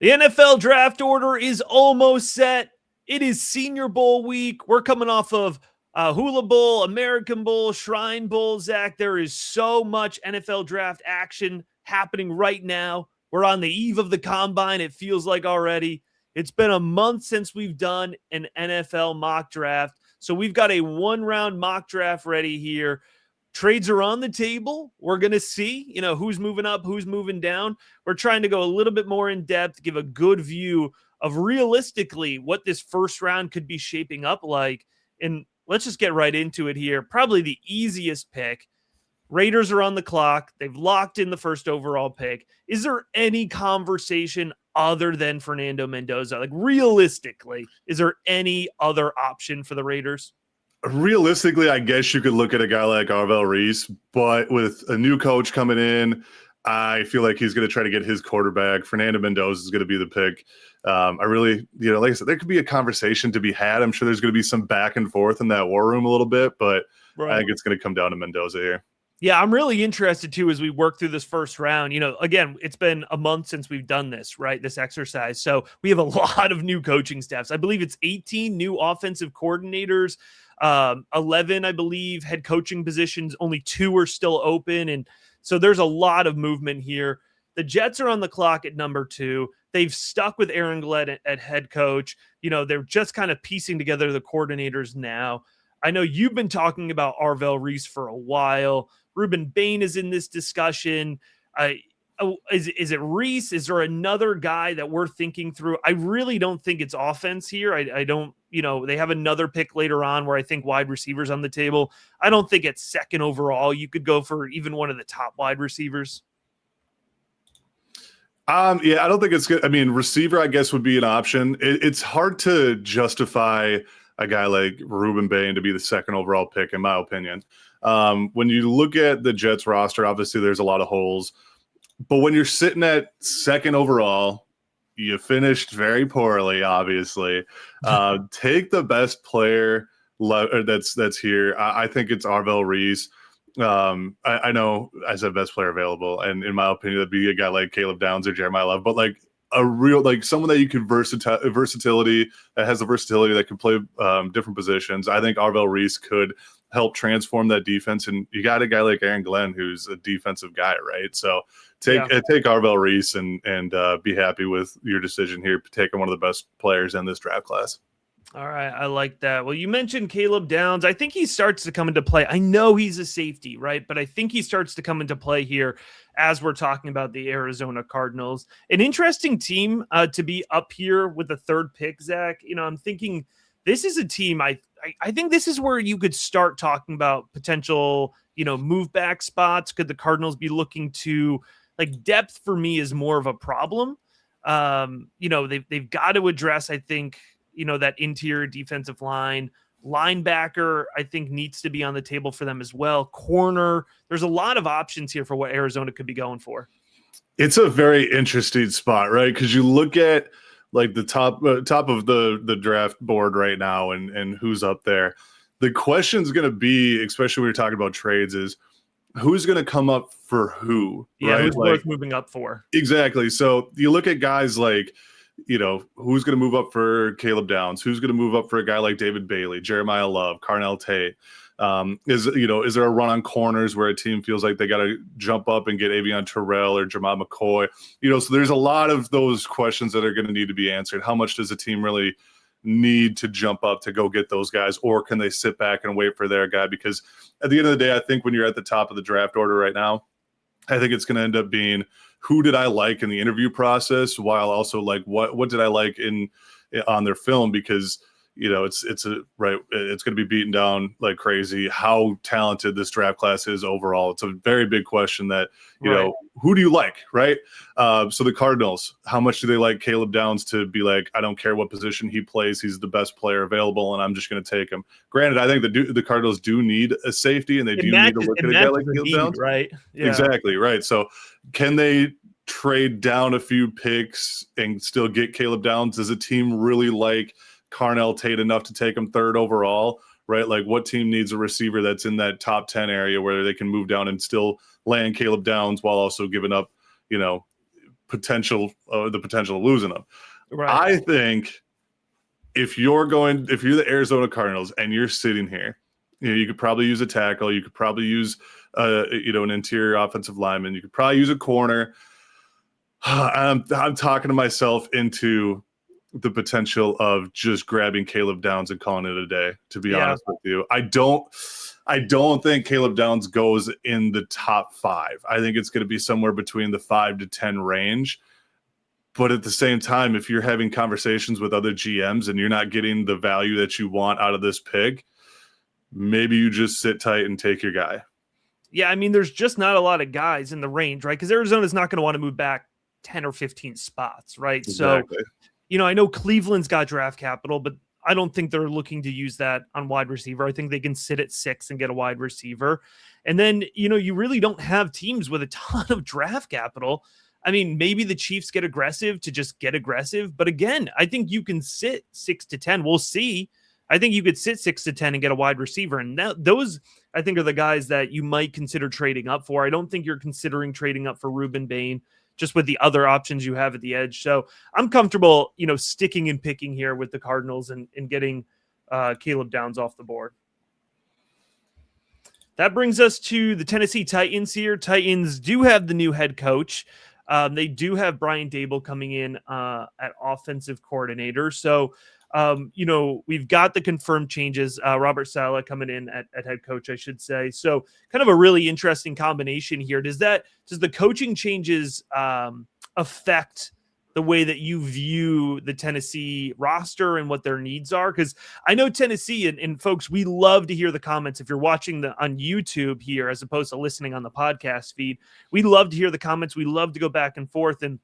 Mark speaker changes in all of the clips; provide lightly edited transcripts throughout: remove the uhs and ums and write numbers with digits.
Speaker 1: The NFL draft order is almost set. It is Senior Bowl week. We're coming off of Hula Bowl, American Bowl, Shrine Bowl, Zach. There is so much NFL draft action happening right now. We're on the eve of the combine, it feels like already. It's been a month since we've done an NFL mock draft. So we've got a one-round mock draft ready here. Trades are on the table. We're going to see, who's moving up, who's moving down. We're trying to go a little bit more in depth, give a good view of realistically what this first round could be shaping up like. And let's just get right into it here. Probably the easiest pick. Raiders are on the clock. They've locked in the first overall pick. Is there any conversation other than Fernando Mendoza? Like realistically, is there any other option for the Raiders?
Speaker 2: Realistically, I guess you could look at a guy like Reese, but with a new coach coming in, I feel like he's going to try to get his quarterback. Fernando Mendoza is going to be the pick. I really, like I said, there could be a conversation to be had. I'm sure there's going to be some back and forth in that war room a little bit, but right. I think it's going to come down to Mendoza here.
Speaker 1: Yeah, I'm really interested too as we work through this first round. Again, it's been a month since we've done this, right? This exercise. So we have a lot of new coaching staffs. I believe it's 18 new offensive coordinators, 11, I believe, head coaching positions. Only 2 are still open. And so there's a lot of movement here. The Jets are on the clock at number 2. They've stuck with Aaron Glenn at head coach. They're just kind of piecing together the coordinators now. I know you've been talking about Reese for a while. Ruben Bain is in this discussion. Is it Reese? Is there another guy that we're thinking through? I really don't think it's offense here. I don't, they have another pick later on where I think wide receivers on the table. I don't think it's second overall. You could go for even one of the top wide receivers.
Speaker 2: Yeah, I don't think it's good. I mean, receiver, I guess, would be an option. It's hard to justify a guy like Ruben Bain to be the second overall pick, in my opinion. When you look at the Jets roster, obviously there's a lot of holes. But when you're sitting at second overall, you finished very poorly, obviously. Take the best player that's here. I think it's Reese. I know I said best player available, and in my opinion, that'd be a guy like Caleb Downs or Jeremiah Love, but like a real, like someone that you could versatility that has the versatility that can play different positions. I think Reese could help transform that defense, and you got a guy like Aaron Glenn who's a defensive guy, right? So take Reese and be happy with your decision here, taking one of the best players in this draft class.
Speaker 1: All right, I like that. Well, you mentioned Caleb Downs. I think he starts to come into play. I know he's a safety, right? But I think he starts to come into play here as we're talking about the Arizona Cardinals. An interesting team to be up here with the third pick, Zach. I'm thinking this is a team, I think this is where you could start talking about potential, move back spots. Could the Cardinals be looking to, like, depth for me is more of a problem. They've got to address, I think, that interior defensive line. Linebacker, I think, needs to be on the table for them as well. Corner, there's a lot of options here for what Arizona could be going for.
Speaker 2: It's a very interesting spot, right? Because you look at like the top of the draft board right now and who's up there. The question is going to be, especially when you're talking about trades, is who's going to come up for who?
Speaker 1: Yeah,
Speaker 2: right?
Speaker 1: Who's worth moving up for?
Speaker 2: Exactly. So you look at guys like, who's going to move up for Caleb Downs? Who's going to move up for a guy like David Bailey, Jeremiah Love, Tate? Is there a run on corners where a team feels like they got to jump up and get Avion Terrell or Jamal McCoy? So there's a lot of those questions that are going to need to be answered. How much does a team really need to jump up to go get those guys, or can they sit back and wait for their guy? Because at the end of the day, I think when you're at the top of the draft order right now, I think it's going to end up being who did I like in the interview process, while also like what did I like on their film, because it's going to be beaten down like crazy how talented this draft class is overall. It's a very big question that who do you like, right? So the Cardinals, how much do they like Caleb Downs to be like, I don't care what position he plays, he's the best player available, and I'm just going to take him. Granted, I think the Cardinals do need a safety, and they do need to look at a guy like Caleb Downs,
Speaker 1: right? Yeah.
Speaker 2: Exactly, right. So can they trade down a few picks and still get Caleb Downs? Does a team really like Tate enough to take him third overall, right? Like, what team needs a receiver that's in that top 10 area where they can move down and still land Caleb Downs while also giving up, potential of losing them.
Speaker 1: Right.
Speaker 2: I think if you're the Arizona Cardinals and you're sitting here, you could probably use a tackle. You could probably use an interior offensive lineman. You could probably use a corner. I'm talking to myself into the potential of just grabbing Caleb Downs and calling it a day, to be honest with you. I don't think Caleb Downs goes in the top 5. I think it's going to be somewhere between the 5 to 10 range. But at the same time, if you're having conversations with other GMs and you're not getting the value that you want out of this pick, maybe you just sit tight and take your guy.
Speaker 1: Yeah, I mean, there's just not a lot of guys in the range, right? Because Arizona's not going to want to move back 10 or 15 spots, right?
Speaker 2: Exactly.
Speaker 1: So, I know Cleveland's got draft capital, but I don't think they're looking to use that on wide receiver. I think they can sit at 6 and get a wide receiver. And then, you really don't have teams with a ton of draft capital. I mean, maybe the Chiefs get aggressive to just get aggressive. But again, I think you can sit 6 to 10. We'll see. I think you could sit 6 to 10 and get a wide receiver. And those, I think, are the guys that you might consider trading up for. I don't think you're considering trading up for Ruben Bain, just with the other options you have at the edge. So I'm comfortable, sticking and picking here with the Cardinals and getting Caleb Downs off the board. That brings us to the Tennessee Titans here. Titans do have the new head coach. They do have Brian Daboll coming in at offensive coordinator. So, we've got the confirmed changes. Robert Saleh coming in at head coach, I should say. So kind of a really interesting combination here. Does the coaching changes affect the way that you view the Tennessee roster and what their needs are? Because I know Tennessee and folks, we love to hear the comments. If you're watching on YouTube here, as opposed to listening on the podcast feed, we love to hear the comments. We love to go back and forth. And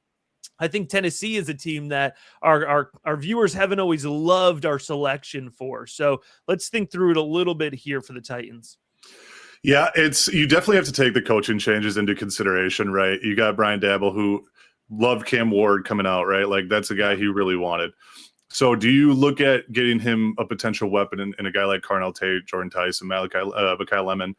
Speaker 1: I think Tennessee is a team that our viewers haven't always loved our selection for. So let's think through it a little bit here for the Titans.
Speaker 2: Yeah, you definitely have to take the coaching changes into consideration, right? You got Brian Daboll, who loved Cam Ward coming out, right? Like, that's a guy he really wanted. So do you look at getting him a potential weapon in a guy like Carnell Tate, Jordan Tyson, Mekhi Lemon?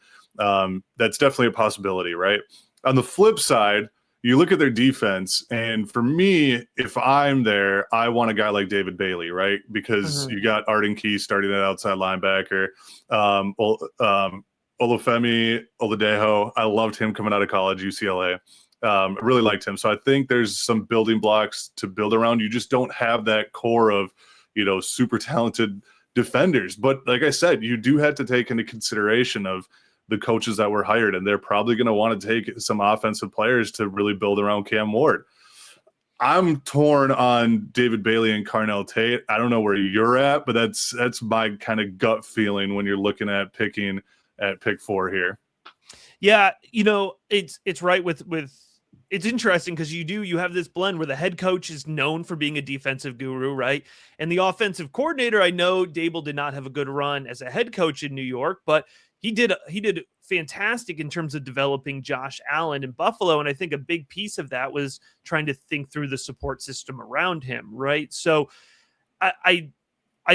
Speaker 2: That's definitely a possibility, right? On the flip side, you look at their defense, and for me, if I'm there, I want a guy like David Bailey, right? Because you got Arden Key starting at outside linebacker. Olufemi Oladejo, I loved him coming out of college, UCLA. I really liked him. So I think there's some building blocks to build around. You just don't have that core of, super talented defenders. But like I said, you do have to take into consideration of the coaches that were hired, and they're probably going to want to take some offensive players to really build around Cam Ward. I'm torn on David Bailey and Carnell Tate. I don't know where you're at, but that's my kind of gut feeling when you're looking at picking at pick 4 here.
Speaker 1: Yeah, it's right with it's interesting because you have this blend where the head coach is known for being a defensive guru, right? And the offensive coordinator, I know Daboll did not have a good run as a head coach in New York, but he did fantastic in terms of developing Josh Allen in Buffalo. And I think a big piece of that was trying to think through the support system around him, right? So I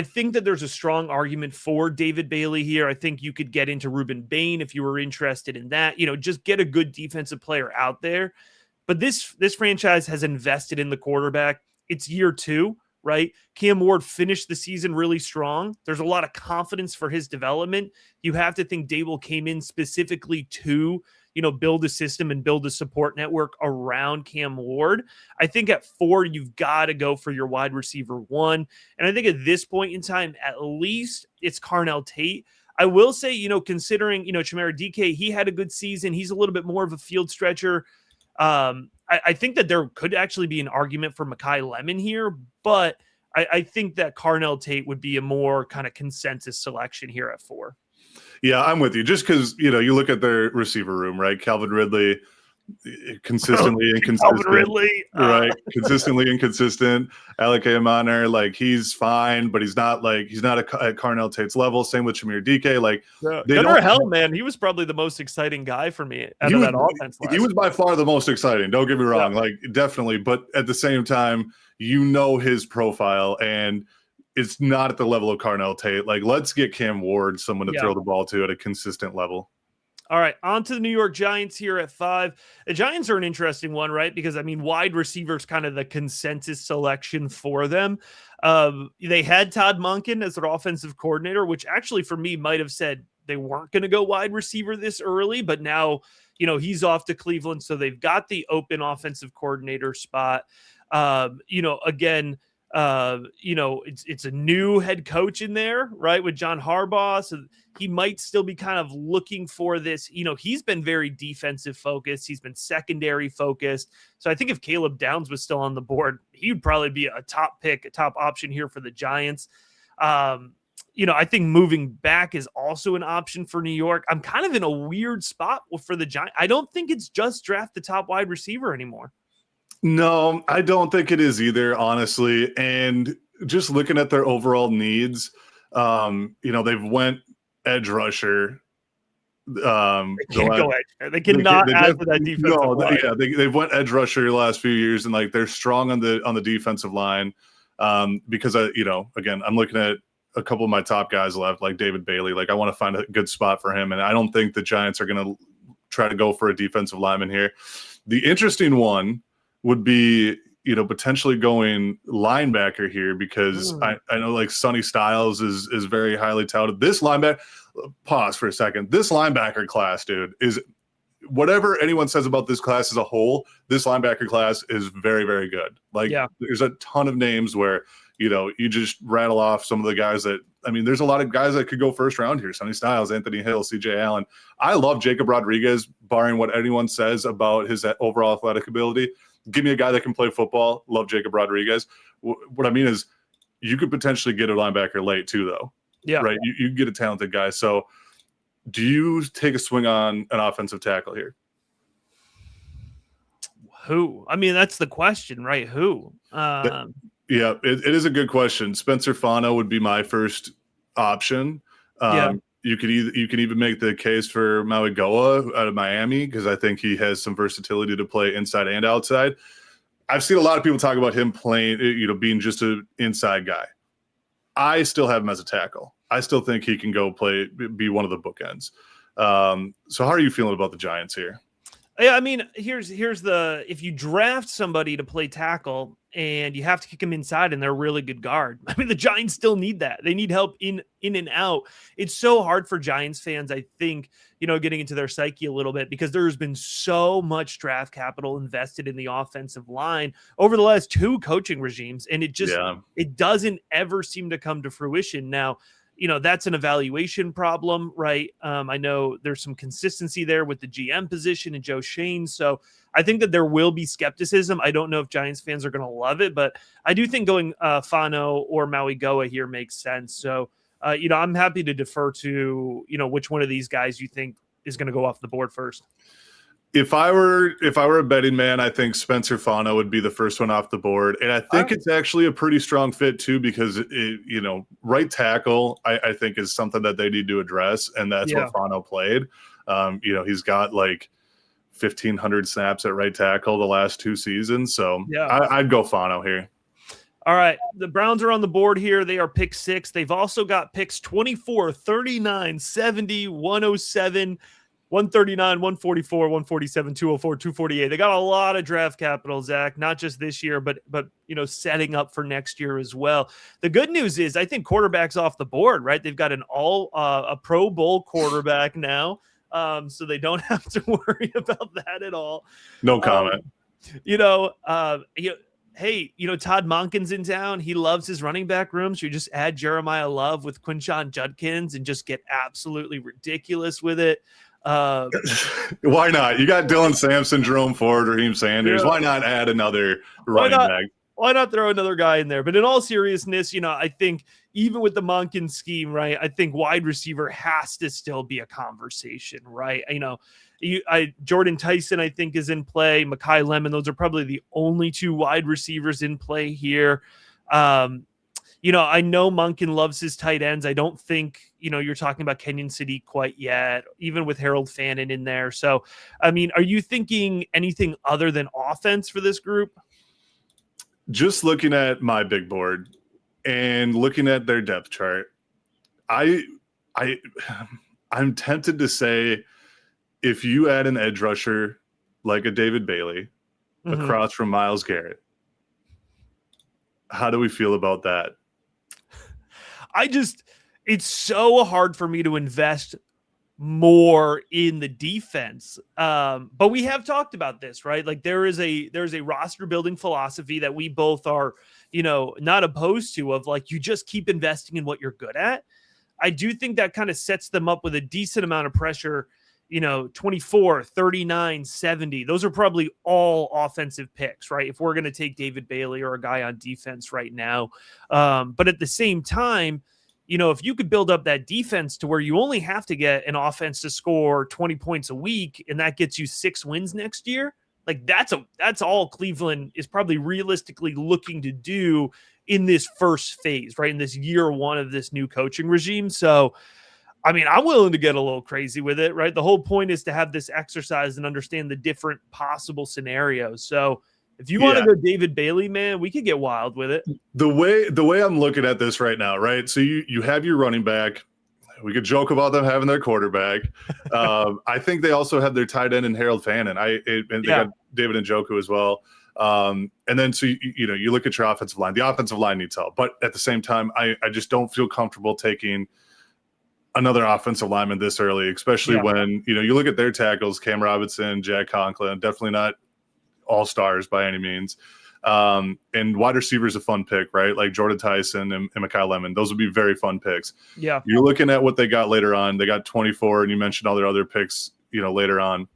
Speaker 1: think that there's a strong argument for David Bailey here. I think you could get into Ruben Bain if you were interested in that, just get a good defensive player out there. But this franchise has invested in the quarterback. It's year 2, right? Cam Ward finished the season really strong. There's a lot of confidence for his development. You have to think Daboll came in specifically to, build a system and build a support network around Cam Ward. I think at 4, you've got to go for your wide receiver 1. And I think at this point in time, at least it's Carnell Tate. I will say, considering, Chimera DK, he had a good season. He's a little bit more of a field stretcher. I think that there could actually be an argument for Mekhi Lemon here, but I think that Carnell Tate would be a more kind of consensus selection here at 4.
Speaker 2: Yeah, I'm with you. Just because, you look at their receiver room, right? Calvin Ridley, consistently inconsistent.
Speaker 1: Calvin Ridley.
Speaker 2: Right. Consistently inconsistent. Alec Amaner, like, he's fine, but he's not at Carnell Tate's level. Same with Shamir DK.
Speaker 1: Gunnar Hell, man, he was probably the most exciting guy for me out of that offense.
Speaker 2: He was by far the most exciting. Don't get me wrong. Yeah. Definitely. But at the same time, his profile, and it's not at the level of Carnell Tate. Let's get Cam Ward, someone to throw the ball to at a consistent level.
Speaker 1: All right, on to the New York Giants here at 5. The Giants are an interesting one, right? Because, I mean, wide receiver is kind of the consensus selection for them. They had Todd Monken as their offensive coordinator, which actually for me might have said they weren't going to go wide receiver this early, but now, he's off to Cleveland, so they've got the open offensive coordinator spot. Again, it's a new head coach in there, right? With John Harbaugh. So he might still be kind of looking for this. He's been very defensive focused. He's been secondary focused. So I think if Caleb Downs was still on the board, he would probably be a top pick, a top option here for the Giants. I think moving back is also an option for New York. I'm kind of in a weird spot for the Giants. I don't think it's just draft the top wide receiver anymore.
Speaker 2: No, I don't think it is either, honestly. And just looking at their overall needs, they've went edge rusher.
Speaker 1: They can't go edge. They cannot add to that defensive line.
Speaker 2: Yeah, they've went edge rusher the last few years, and they're strong on the defensive line. Because again, I'm looking at a couple of my top guys left, like David Bailey. I want to find a good spot for him, and I don't think the Giants are going to try to go for a defensive lineman here. The interesting one would be, potentially going linebacker here, because I know Sonny Styles is very highly touted. This linebacker, pause for a second. This linebacker class, dude, is whatever anyone says about this class as a whole, this linebacker class is very, very good. There's a ton of names where, you just rattle off some of the guys that, there's a lot of guys that could go first round here. Sonny Styles, Anthony Hill, CJ Allen. I love Jacob Rodriguez, barring what anyone says about his overall athletic ability. Give me a guy that can play football. Love Jacob Rodriguez. What I mean is you could potentially get a linebacker late too, though.
Speaker 1: Yeah.
Speaker 2: Right. You get a talented guy. So do you take a swing on an offensive tackle here?
Speaker 1: Who? That's the question, right? Who?
Speaker 2: Yeah, it is a good question. Spencer Fano would be my first option. You could even make the case for Maui Goa out of Miami, because I think he has some versatility to play inside and outside. I've seen a lot of people talk about him playing, being just an inside guy. I still have him as a tackle. I still think he can go be one of the bookends. So how are you feeling about the Giants here?
Speaker 1: Yeah, here's if you draft somebody to play tackle and you have to kick them inside and they're a really good guard, the Giants still need that. They need help in and out. It's so hard for Giants fans, I think, getting into their psyche a little bit, because there's been so much draft capital invested in the offensive line over the last 2 coaching regimes, and it doesn't ever seem to come to fruition. Now, that's an evaluation problem, right? I know there's some consistency there with the GM position and Joe Shane. So I think that there will be skepticism. I don't know if Giants fans are going to love it, but I do think going Fano or Maui Goa here makes sense. So, I'm happy to defer to, which one of these guys you think is going to go off the board first.
Speaker 2: If I were a betting man, I think Spencer Fano would be the first one off the board. And I think it's actually a pretty strong fit too, because right tackle, I think is something that they need to address. And that's what Fano played. He's got 1,500 snaps at right tackle the last 2 seasons. So I'd go Fano here.
Speaker 1: All right. The Browns are on the board here. They are pick 6. They've also got picks 24, 39, 70, 107, 139, 144, 147, 204, 248. They got a lot of draft capital, Zach, not just this year, but setting up for next year as well. The good news is I think quarterback's off the board, right? They've got a Pro Bowl quarterback now, so they don't have to worry about that at all.
Speaker 2: No comment.
Speaker 1: Hey, Todd Monken's in town. He loves his running back room. So you just add Jeremiah Love with Quinshon Judkins and just get absolutely ridiculous with it.
Speaker 2: Why not? You got Dylan Sampson, Jerome Ford, Raheem Sanders. Why not add another running back?
Speaker 1: Why not throw another guy in there? But in all seriousness, I think even with the Monken scheme, right, I think wide receiver has to still be a conversation, right? Jordan Tyson, I think, is in play. Mekhi Lemon, those are probably the only 2 wide receivers in play here. I know Monken loves his tight ends. I don't think, you're talking about Kenyon Sadiq quite yet, even with Harold Fannin in there. So, are you thinking anything other than offense for this group?
Speaker 2: Just looking at my big board and looking at their depth chart, I'm tempted to say if you add an edge rusher like a David Bailey
Speaker 1: Mhm.
Speaker 2: across from Myles Garrett, how do we feel about that?
Speaker 1: It's so hard for me to invest more in the defense. But we have talked about this, right? Like there's a roster building philosophy that we both are, not opposed to, of like, you just keep investing in what you're good at. I do think that kind of sets them up with a decent amount of pressure, 24, 39, 70. Those are probably all offensive picks, right? If we're going to take David Bailey or a guy on defense right now. But at the same time, if you could build up that defense to where you only have to get an offense to score 20 points a week, and that gets you 6 wins next year, like that's all Cleveland is probably realistically looking to do in this first phase, right? In this year one of this new coaching regime. So, I mean, I'm willing to get a little crazy with it, right? The whole point is to have this exercise and understand the different possible scenarios. So if you want to go David Bailey, man, we could get wild with it.
Speaker 2: The way I'm looking at this right now, right? So you have your running back. We could joke about them having their quarterback. I think they also have their tight end in Harold Fannin. They got David Njoku as well. And then so you look at your offensive line. The offensive line needs help, but at the same time, I just don't feel comfortable taking another offensive lineman this early, especially when you look at their tackles: Cam Robinson, Jack Conklin. Definitely not all stars by any means. And wide receiver is a fun pick, right? Like Jordan Tyson and McCoy Lemon. Those would be very fun picks.
Speaker 1: Yeah.
Speaker 2: You're looking at what they got later on. They got 24, and you mentioned all their other picks, later on.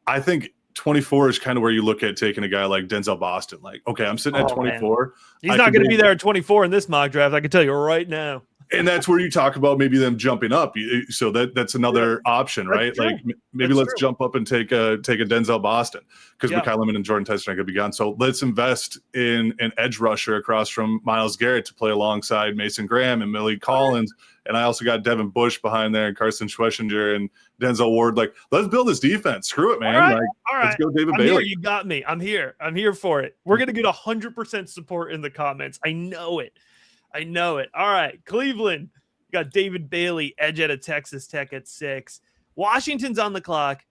Speaker 2: I think 24 is kind of where you look at taking a guy like Denzel Boston. Like, okay, I'm sitting at 24. Man.
Speaker 1: He's not going to be there at 24 in this mock draft. I can tell you right now.
Speaker 2: And that's where you talk about maybe them jumping up. So that's another option, right? Like maybe let's jump up and take a Denzel Boston, because McCoy Lemon and Jordan Tyson are going to be gone. So let's invest in an edge rusher across from Myles Garrett to play alongside Mason Graham and Millie Collins. And I also got Devin Bush behind there and Carson Schwessinger and Denzel Ward. Like, let's build this defense. Screw it, man.
Speaker 1: All right.
Speaker 2: Let's go David Bailey.
Speaker 1: Here. You got me. I'm here for it. We're going to get 100% support in the comments. I know it. All right, Cleveland, you got David Bailey, edge out of Texas Tech at 6. Washington's on the clock.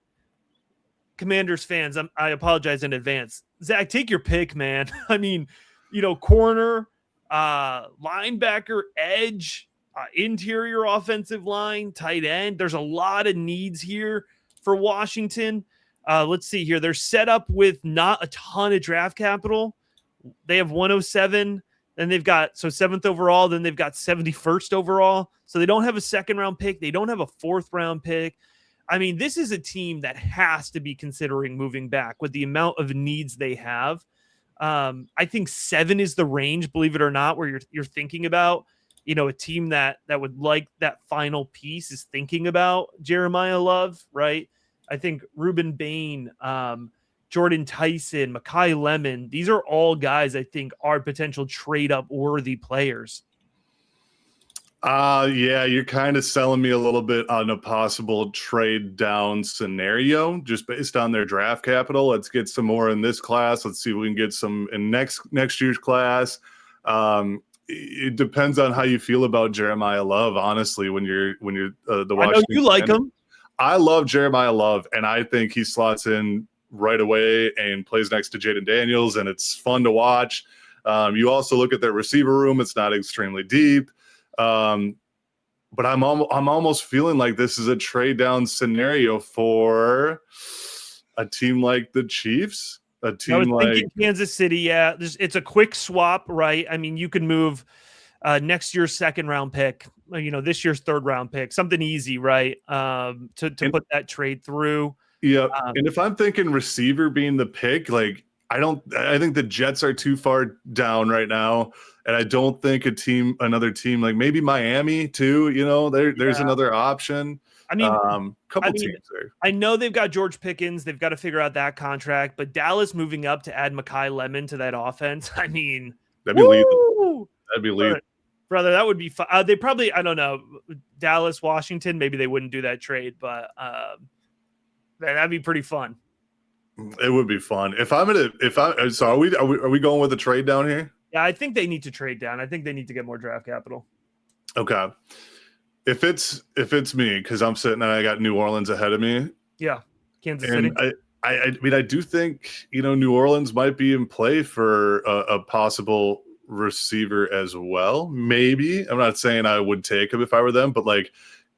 Speaker 1: Commanders fans, I apologize in advance. Zach, take your pick, man. I mean, corner, linebacker, edge, interior offensive line, tight end. There's a lot of needs here for Washington. Let's see here. They're set up with not a ton of draft capital. They have 107. Then they've got 7th overall. Then they've got 71st overall. So they don't have a 2nd round pick. They don't have a 4th round pick. I mean, this is a team that has to be considering moving back with the amount of needs they have. I think 7 is the range, believe it or not, where you're thinking about, a team that would like that final piece is thinking about Jeremiah Love, right? I think Ruben Bain, Jordan Tyson, McCoy Lemon, these are all guys I think are potential trade-up worthy players.
Speaker 2: You're kind of selling me a little bit on a possible trade-down scenario just based on their draft capital. Let's get some more in this class. Let's see if we can get some in next year's class. It depends on how you feel about Jeremiah Love, honestly, when you're the Washington.
Speaker 1: I know you like him.
Speaker 2: I love Jeremiah Love, and I think he slots in right away and plays next to Jaden Daniels, and it's fun to watch. You also look at their receiver room; it's not extremely deep, but I'm almost feeling like this is a trade down scenario for a team like the Chiefs, a team like
Speaker 1: Kansas City. Yeah, it's a quick swap, right? I mean, you can move next year's 2nd round pick, this year's 3rd round pick, something easy, right? To put that trade through.
Speaker 2: Yeah, and if I'm thinking receiver being the pick, like I think the Jets are too far down right now, and I don't think another team like maybe Miami too. There's another option.
Speaker 1: I mean,
Speaker 2: teams there.
Speaker 1: I know they've got George Pickens. They've got to figure out that contract, but Dallas moving up to add McCoy Lemon to that offense. I mean,
Speaker 2: that'd be lethal. That'd be lethal.
Speaker 1: Brother, that would be fun. They probably, I don't know, Dallas, Washington, maybe they wouldn't do that trade, but that'd be pretty fun.
Speaker 2: It would be fun. So are we going with a trade down here?
Speaker 1: Yeah, I think they need to trade down. I think they need to get more draft capital.
Speaker 2: Okay. If it's me, because I'm sitting and I got New Orleans ahead of me,
Speaker 1: Yeah. Kansas City.
Speaker 2: And I mean, I do think, New Orleans might be in play for a possible receiver as well. Maybe. I'm not saying I would take him if I were them, but like,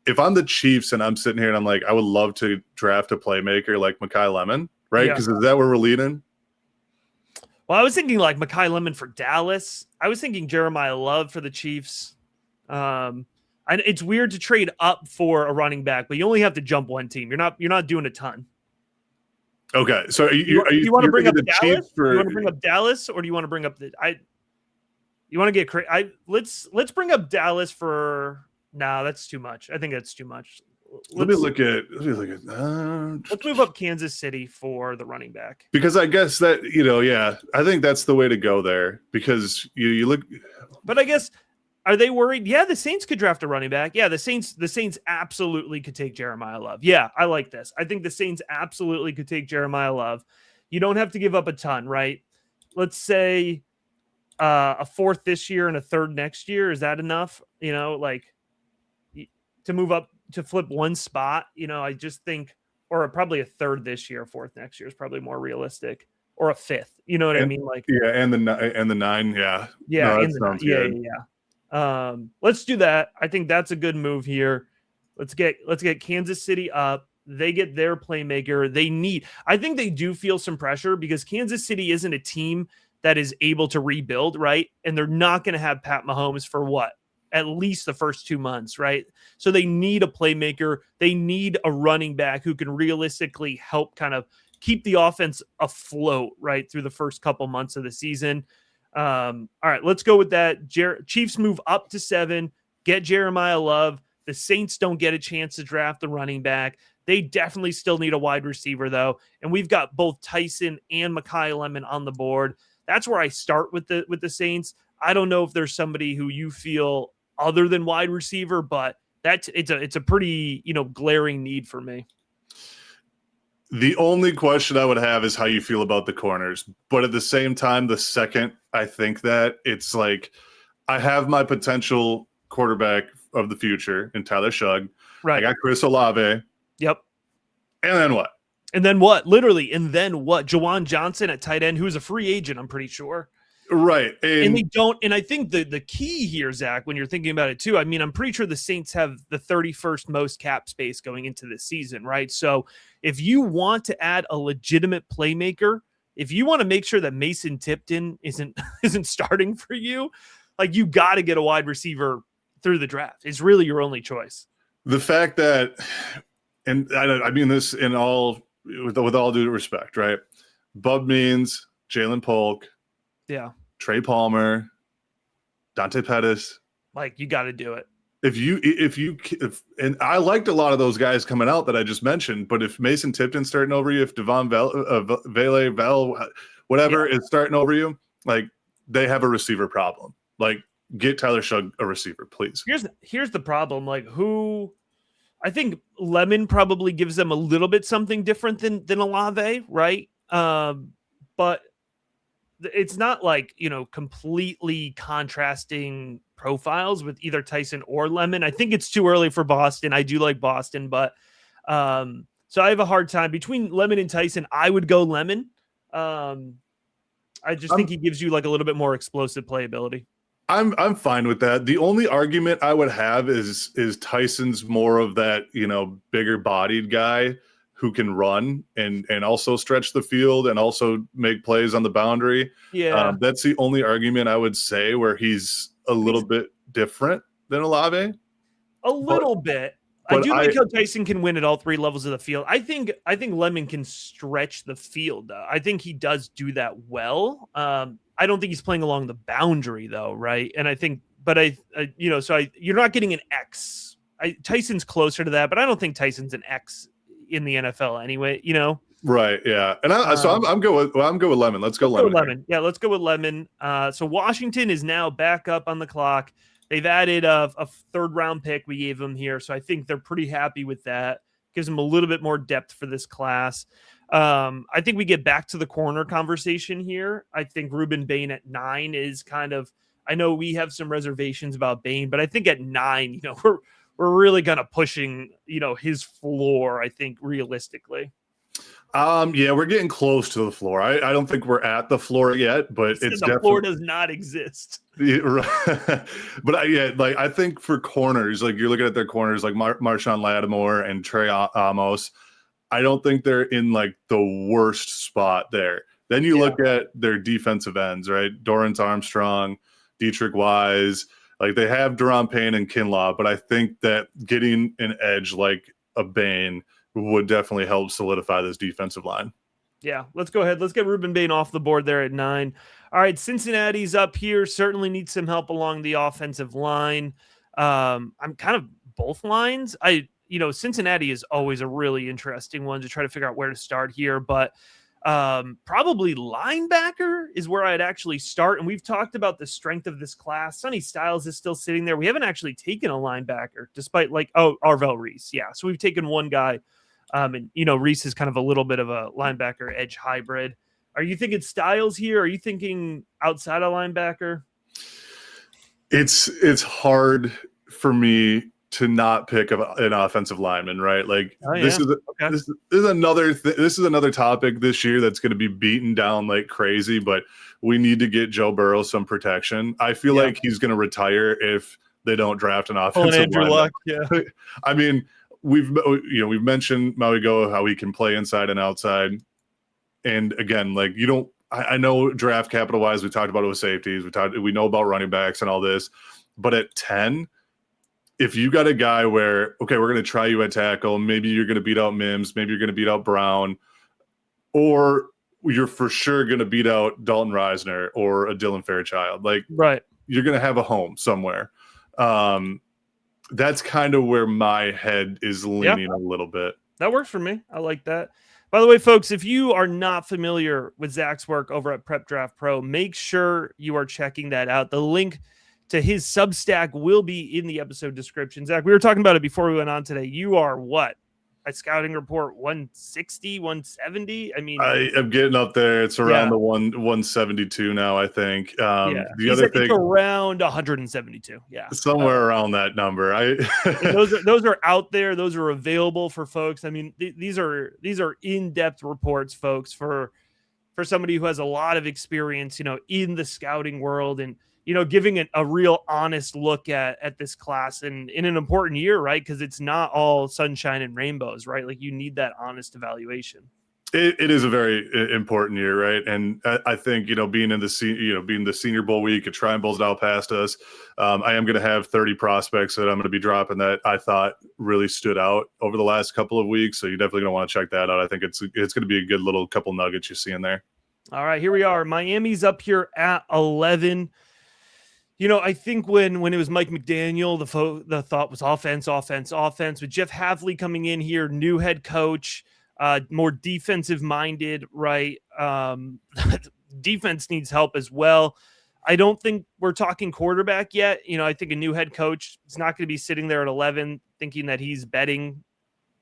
Speaker 2: if I'm the Chiefs and I'm sitting here and I'm like, I would love to draft a playmaker like McCoy Lemon, right? Because is that where we're leading?
Speaker 1: Well, I was thinking like McCoy Lemon for Dallas. I was thinking Jeremiah Love for the Chiefs. It's weird to trade up for a running back, but you only have to jump one team. You're not doing a ton.
Speaker 2: Okay, so do
Speaker 1: you want to bring up Dallas? Do you want to bring up Dallas, or do you want to bring up You want to get crazy? Let's bring up Dallas for. No, that's too much. I think that's too much.
Speaker 2: Let me look at.
Speaker 1: Let's move up Kansas City for the running back,
Speaker 2: because I guess that I think that's the way to go there, because you look.
Speaker 1: But I guess, are they worried? Yeah, the Saints could draft a running back. Yeah, the Saints absolutely could take Jeremiah Love. Yeah, I like this. I think the Saints absolutely could take Jeremiah Love. You don't have to give up a ton, right? Let's say a fourth this year and a third next year. Is that enough? To move up, to flip one spot, I just think, or probably a third this year, fourth next year is probably more realistic, or a fifth. You know what I mean? Like,
Speaker 2: yeah, and the 9, yeah,
Speaker 1: yeah, no, yeah. Let's do that. I think that's a good move here. Let's get Kansas City up. They get their playmaker. I think they do feel some pressure because Kansas City isn't a team that is able to rebuild, right? And they're not going to have Pat Mahomes for what? At least the first 2 months, right? So they need a playmaker. They need a running back who can realistically help kind of keep the offense afloat, right, through the first couple months of the season. All right, let's go with that. Chiefs move up to 7, get Jeremiah Love. The Saints don't get a chance to draft the running back. They definitely still need a wide receiver, though. And we've got both Tyson and McCoy Lemon on the board. That's where I start with the Saints. I don't know if there's somebody who you feel other than wide receiver, but it's a pretty glaring need for me.
Speaker 2: The only question I would have is how you feel about the corners, but at the same time, the second I think that, it's like I have my potential quarterback of the future in Tyler Shugg. Right. I got Chris Olave.
Speaker 1: Yep.
Speaker 2: And then what?
Speaker 1: Literally, and then what? Jawan Johnson at tight end, who's a free agent, I'm pretty sure.
Speaker 2: Right.
Speaker 1: And they don't. And I think the key here, Zach, when you're thinking about it too, I mean, I'm pretty sure the Saints have the 31st most cap space going into this season, right? So if you want to add a legitimate playmaker, if you want to make sure that Mason Tipton isn't starting for you, like, you got to get a wide receiver through the draft. It's really your only choice.
Speaker 2: The fact that, and I mean this with all due respect, right? Bub Means, Jalen Polk,
Speaker 1: yeah,
Speaker 2: Trey Palmer, Dante Pettis.
Speaker 1: Like, you got to do it.
Speaker 2: If and I liked a lot of those guys coming out that I just mentioned, but if Mason Tipton's starting over you, if Devon Vele, whatever is starting over you, like, they have a receiver problem. Like, get Tyler Shugg a receiver, please.
Speaker 1: Here's the problem. Like, I think Lemon probably gives them a little bit something different than Olave, right? But it's not like, completely contrasting profiles with either Tyson or Lemon. I think it's too early for Boston. I do like Boston, but so I have a hard time between Lemon and Tyson. I would go Lemon. I just think he gives you like a little bit more explosive playability.
Speaker 2: I'm fine with that. The only argument I would have is Tyson's more of that, bigger bodied guy who can run and also stretch the field and also make plays on the boundary.
Speaker 1: Yeah.
Speaker 2: That's the only argument I would say where he's a little bit different than Olave.
Speaker 1: A little bit. I do like how Tyson can win at all three levels of the field. I think Lemon can stretch the field, though. I think he does do that well. I don't think he's playing along the boundary, though, right? And I think, you're not getting an X. Tyson's closer to that, but I don't think Tyson's an X in the NFL anyway,
Speaker 2: Right, yeah. And I'm good with Lemon. Let's go Lemon.
Speaker 1: Yeah, let's go with Lemon. So Washington is now back up on the clock. They've added a third round pick we gave them here, so I think they're pretty happy with that. Gives them a little bit more depth for this class. I think we get back to the corner conversation here. I think Ruben Bain at 9 is kind of. I know we have some reservations about Bain, but I think at 9, we're we're really kind of pushing, his floor, I think, realistically.
Speaker 2: Yeah, we're getting close to the floor. I don't think we're at the floor yet, but it's
Speaker 1: the floor does not exist.
Speaker 2: But I think for corners, like you're looking at their corners, like Marshawn Lattimore and Trey Amos, I don't think they're in like the worst spot there. Then you look at their defensive ends, right? Dorrance Armstrong, Dietrich Wise, like they have Deron Payne and Kinlaw, but I think that getting an edge like a Bain would definitely help solidify this defensive line.
Speaker 1: Yeah, let's go ahead. Let's get Ruben Bain off the board there at 9. All right, Cincinnati's up here. Certainly needs some help along the offensive line. I'm kind of both lines. Cincinnati is always a really interesting one to try to figure out where to start here, but probably linebacker is where I'd actually start. And we've talked about the strength of this class. Sonny Styles is still sitting there. We haven't actually taken a linebacker despite Arvell Reese. Yeah. So we've taken one guy. And Reese is kind of a little bit of a linebacker edge hybrid. Are you thinking Styles here? Are you thinking outside of linebacker?
Speaker 2: It's hard for me to not pick an offensive lineman, right? Like this is another topic this year that's going to be beaten down like crazy, but we need to get Joe Burrow some protection. I feel like he's going to retire if they don't draft an offensive lineman.
Speaker 1: Luck, yeah.
Speaker 2: I mean, we've mentioned Mawigo, how he can play inside and outside. And again, like I know draft capital wise, we talked about it with safeties. We know about running backs and all this, but at 10, if you got a guy where, okay, we're going to try you at tackle, maybe you're going to beat out Mims, maybe you're going to beat out Brown, or you're for sure going to beat out Dalton Reisner or a Dylan Fairchild. Like,
Speaker 1: right.
Speaker 2: You're going to have a home somewhere. That's kind of where my head is leaning a little bit.
Speaker 1: That works for me. I like that. By the way, folks, if you are not familiar with Zach's work over at Prep Draft Pro, make sure you are checking that out. The link to his Substack will be in the episode description. Zach, we were talking about it before we went on today. You are what? A scouting report 160, 170? I mean,
Speaker 2: I am getting up there. It's around the 172 now, I think. The other thing,
Speaker 1: around 172. Yeah,
Speaker 2: somewhere around that number.
Speaker 1: those are out there. Those are available for folks. I mean, these are in-depth reports, folks, for somebody who has a lot of experience, in the scouting world and giving a real honest look at this class and in an important year, right? Because it's not all sunshine and rainbows, right? Like you need that honest evaluation.
Speaker 2: It is a very important year, right? And I think being the Senior Bowl week, a Shrine Bowl's now past us. I am going to have 30 prospects that I'm going to be dropping that I thought really stood out over the last couple of weeks. So you're definitely going to want to check that out. I think it's going to be a good little couple nuggets you see in there.
Speaker 1: All right, here we are. Miami's up here at 11. I think when it was Mike McDaniel, the thought was offense. With Jeff Havley coming in here, new head coach, more defensive minded, right? Defense needs help as well. I don't think we're talking quarterback yet. I think a new head coach is not going to be sitting there at 11 thinking that he's betting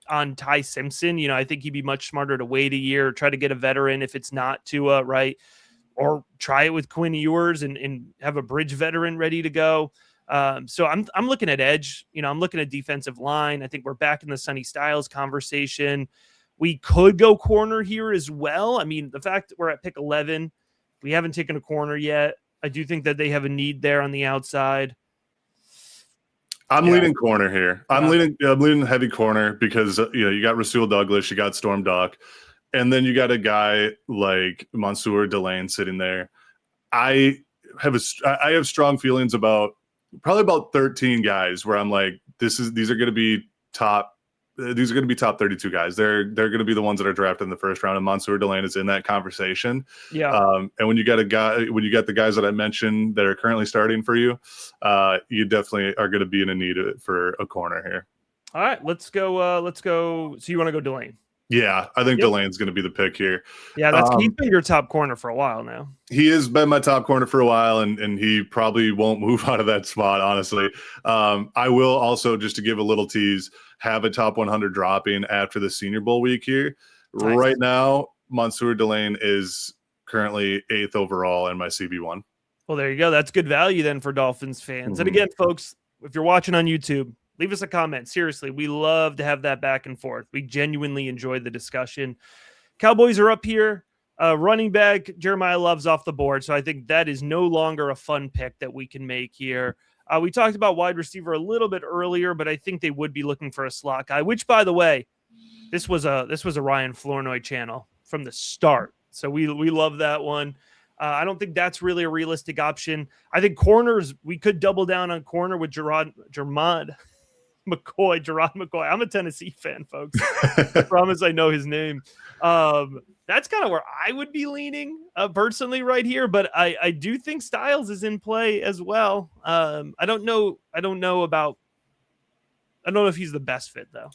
Speaker 1: on Ty Simpson. I think he'd be much smarter to wait a year, try to get a veteran if it's not Tua, right? Or try it with Quinn Ewers and have a bridge veteran ready to go. So I'm looking at edge. I'm looking at defensive line. I think we're back in the Sonny Styles conversation. We could go corner here as well. I mean, the fact that we're at pick 11, we haven't taken a corner yet. I do think that they have a need there on the outside.
Speaker 2: I'm leaning corner here. I'm leaning heavy corner because you got Rasul Douglas, you got Storm Duck. And then you got a guy like Mansour Delane sitting there. I have strong feelings about probably about 13 guys where I'm like, these are going to be top 32 guys. They're going to be the ones that are drafted in the first round, and Mansour Delane is in that conversation. Yeah. And when you got the guys that I mentioned that are currently starting for you, you definitely are going to be in a need for a corner here.
Speaker 1: All right, let's go. So you want to go Delane?
Speaker 2: Yeah, I think Delane's going to be the pick here.
Speaker 1: Yeah, he's been your top corner for a while now.
Speaker 2: He has been my top corner for a while, and he probably won't move out of that spot, honestly. I will also, just to give a little tease, have a top 100 dropping after the Senior Bowl week here. Nice. Right now, Mansour Delane is currently 8th overall in my CB1.
Speaker 1: Well, there you go. That's good value then for Dolphins fans. Mm-hmm. And again, folks, if you're watching on YouTube, Leave us a comment. Seriously, we love to have that back and forth. We genuinely enjoy the discussion. Cowboys are up here. Running back, Jeremiah Love's off the board, so I think that is no longer a fun pick that we can make here. We talked about wide receiver a little bit earlier, but I think they would be looking for a slot guy, which, by the way, this was a Ryan Flournoy channel from the start. So we love that one. I don't think that's really a realistic option. I think corners, we could double down on corner with Gerard McCoy. I'm a Tennessee fan, folks. I promise I know his name. That's kind of where I would be leaning personally right here, but I do think Styles is in play as well. I don't know if he's the best fit though.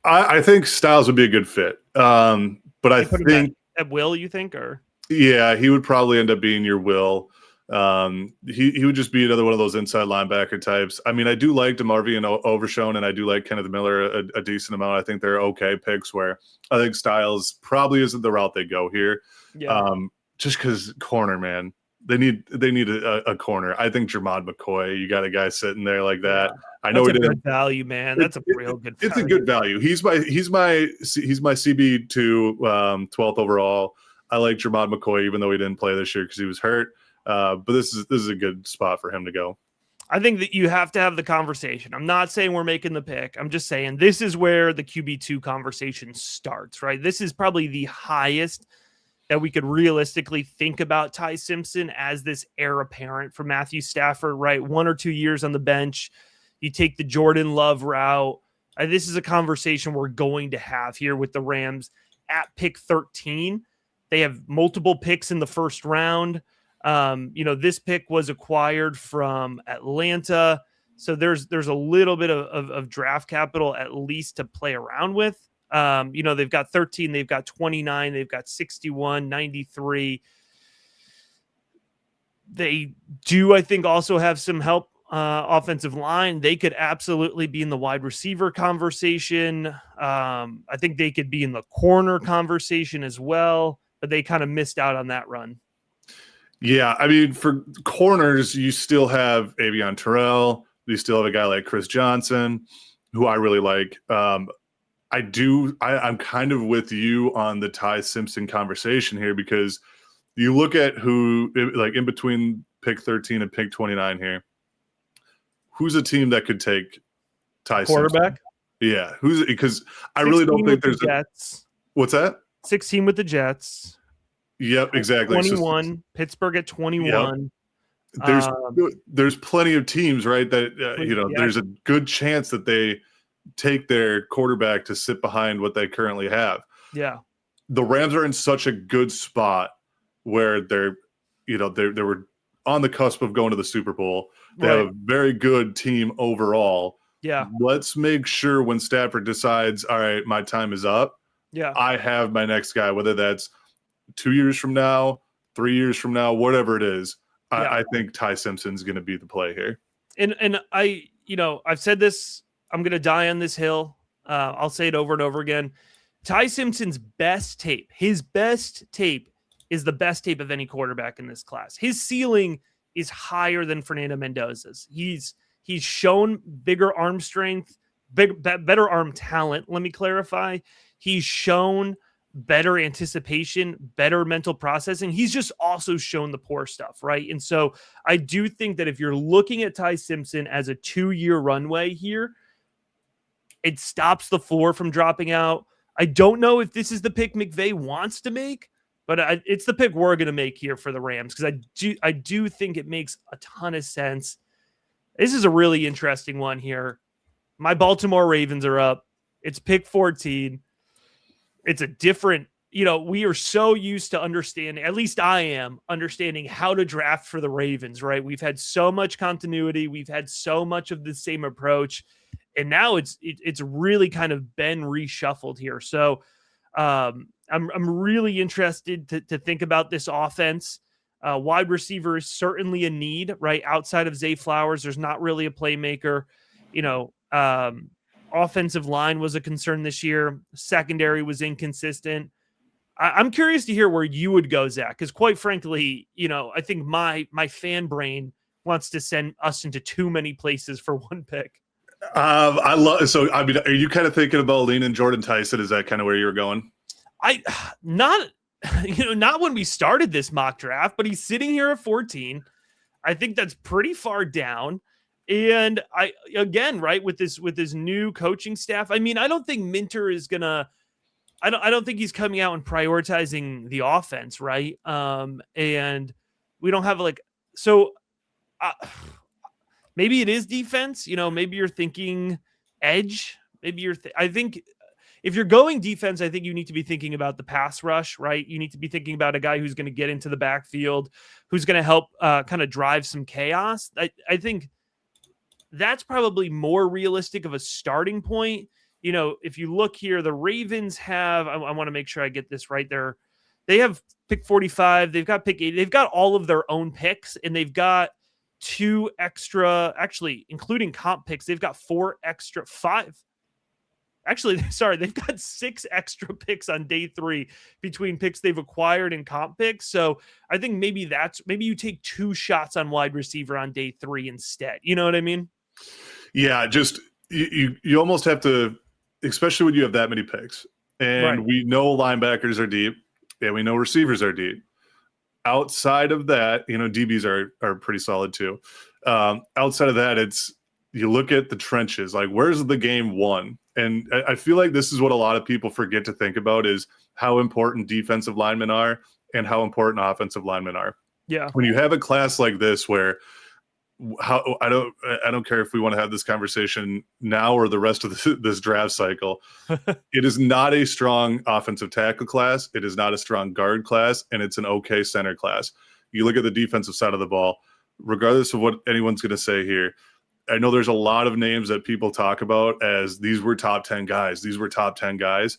Speaker 2: I think Styles would be a good fit. But I think
Speaker 1: at will, you think, or
Speaker 2: yeah, he would probably end up being your will. He would just be another one of those inside linebacker types. I mean, I do like DeMarvion and Overshown, and I do like Kenneth Miller a decent amount. I think they're okay picks where I think Styles probably isn't the route they go here.
Speaker 1: Yeah.
Speaker 2: Just because corner, man, they need a corner. I think Jermod McCoy, you got a guy sitting there like that. Yeah. I know
Speaker 1: that's a good value, man. That's a real good value.
Speaker 2: It's a good value. He's my CB to 12th overall. I like Jermod McCoy, even though he didn't play this year because he was hurt. But this is a good spot for him to go.
Speaker 1: I think that you have to have the conversation. I'm not saying we're making the pick. I'm just saying this is where the QB2 conversation starts, right? This is probably the highest that we could realistically think about Ty Simpson as this heir apparent for Matthew Stafford, right? 1 or 2 years on the bench. You take the Jordan Love route. This is a conversation we're going to have here with the Rams at pick 13. They have multiple picks in the first round. This pick was acquired from Atlanta. So there's a little bit of draft capital at least to play around with. They've got 13, they've got 29, they've got 61, 93. They do, I think, also have some help offensive line. They could absolutely be in the wide receiver conversation. I think they could be in the corner conversation as well, but they kind of missed out on that run.
Speaker 2: Yeah, I mean, for corners, you still have Avion Terrell. You still have a guy like Chris Johnson, who I really like. I'm kind of with you on the Ty Simpson conversation here because you look at who, like in between pick 13 and pick 29 here, who's a team that could take Ty
Speaker 1: quarterback?
Speaker 2: Simpson? Yeah, because I really don't think there's
Speaker 1: Jets.
Speaker 2: What's that?
Speaker 1: 16 with the Jets.
Speaker 2: Yep, exactly.
Speaker 1: 21, Pittsburgh at 21.
Speaker 2: Yep. There's plenty of teams, right? That there's a good chance that they take their quarterback to sit behind what they currently have.
Speaker 1: Yeah,
Speaker 2: the Rams are in such a good spot where they were on the cusp of going to the Super Bowl. They have a very good team overall.
Speaker 1: Yeah,
Speaker 2: let's make sure when Stafford decides, all right, my time is up.
Speaker 1: Yeah, I
Speaker 2: have my next guy, whether that's 2 years from now, 3 years from now, whatever it is, I think Ty Simpson's going to be the play here.
Speaker 1: And I've said this, I'm going to die on this hill. I'll say it over and over again. Ty Simpson's best tape, his best tape is the best tape of any quarterback in this class. His ceiling is higher than Fernando Mendoza's. He's shown bigger arm strength, better arm talent. Let me clarify. He's shown better anticipation, better mental processing. He's just also shown the poor stuff, right? And so I do think that if you're looking at Ty Simpson as a 2-year runway here, it stops the floor from dropping out. I don't know if this is the pick McVay wants to make, but it's the pick we're going to make here for the Rams because I do think it makes a ton of sense. This is a really interesting one here. My Baltimore Ravens are up. It's pick 14. It's a different, we are so used to understanding, at least I am, understanding how to draft for the Ravens, right? We've had so much continuity. We've had so much of the same approach. And now it's really kind of been reshuffled here. So I'm really interested to think about this offense. Wide receiver is certainly a need, right? Outside of Zay Flowers, there's not really a playmaker. Offensive line was a concern this year. Secondary was inconsistent. I'm curious to hear where you would go, Zach, because quite frankly, I think my fan brain wants to send us into too many places for one pick.
Speaker 2: I love. So I mean, are you kind of thinking about leaning Jordan Tyson? Is that kind of where you were going?
Speaker 1: Not not when we started this mock draft, but he's sitting here at 14. I think that's pretty far down. And right, with this new coaching staff, I mean, I don't think Minter is gonna. I don't think he's coming out and prioritizing the offense, right? And we don't have so. Uh, Maybe it is defense. Maybe you're thinking edge. Maybe I think if you're going defense, I think you need to be thinking about the pass rush, right? You need to be thinking about a guy who's going to get into the backfield, who's going to help kind of drive some chaos. I think that's probably more realistic of a starting point. If you look here, the Ravens have, I want to make sure I get this right there. They have pick 45. They've got pick 8. They've got all of their own picks, and they've got 2 extra, actually, including comp picks. They've got 5. Actually, sorry, they've got 6 extra picks on day 3 between picks they've acquired and comp picks. So I think maybe you take 2 shots on wide receiver on day 3 instead. You know what I mean?
Speaker 2: Yeah, just you almost have to, especially when you have that many picks. And
Speaker 1: Right.
Speaker 2: we know linebackers are deep, and we know receivers are deep. Outside of that, DBs are pretty solid too. Outside of that, you look at the trenches, like where's the game won? And I feel like this is what a lot of people forget to think about is how important defensive linemen are and how important offensive linemen are.
Speaker 1: Yeah.
Speaker 2: When you have a class like this where I don't care if we want to have this conversation now or the rest of this draft cycle. It is not a strong offensive tackle class. It is not a strong guard class, and it's an okay center class. You look at the defensive side of the ball, regardless of what anyone's going to say here. I know there's a lot of names that people talk about as these were top 10 guys. These were top 10 guys.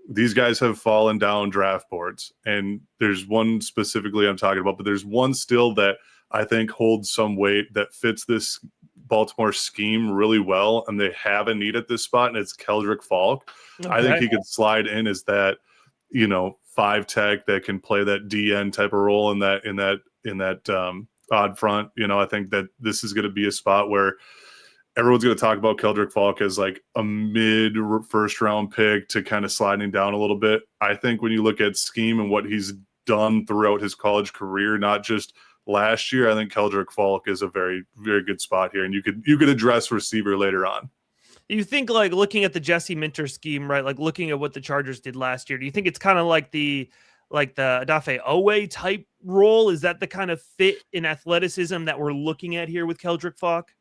Speaker 2: These guys have fallen down draft boards, and there's one specifically I'm talking about, but there's one still that I think holds some weight that fits this Baltimore scheme really well, and they have a need at this spot, and it's Keldrick Faulk. Okay. I think he could slide in as that, 5 tech that can play that DN type of role in that odd front. I think that this is going to be a spot where everyone's going to talk about Keldrick Faulk as like a mid first round pick to kind of sliding down a little bit. I think when you look at scheme and what he's done throughout his college career, not just last year, I think Keldrick Faulk is a very, very good spot here, and you could address receiver later on.
Speaker 1: You think like looking at the Jesse Minter scheme, right? Like looking at what the Chargers did last year. Do you think it's kind of like the Odafe Owe type role? Is that the kind of fit in athleticism that we're looking at here with Keldrick Faulk?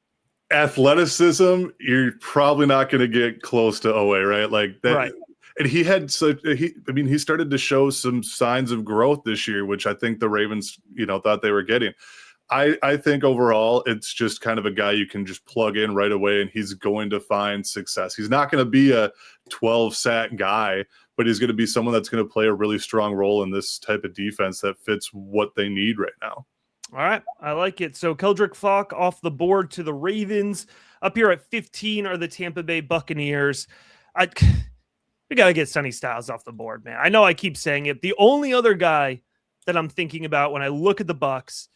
Speaker 2: Athleticism, you're probably not going to get close to Owe, right? Like that. Right. And he had he started to show some signs of growth this year, which I think the Ravens, thought they were getting. I think overall, it's just kind of a guy you can just plug in right away, and he's going to find success. He's not going to be a 12-sack guy, but he's going to be someone that's going to play a really strong role in this type of defense that fits what they need right now.
Speaker 1: All right, I like it. So Keldrick Faulk off the board to the Ravens. Up here at 15 are the Tampa Bay Buccaneers. We got to get Sonny Styles off the board, man. I know I keep saying it. The only other guy that I'm thinking about when I look at the Bucs,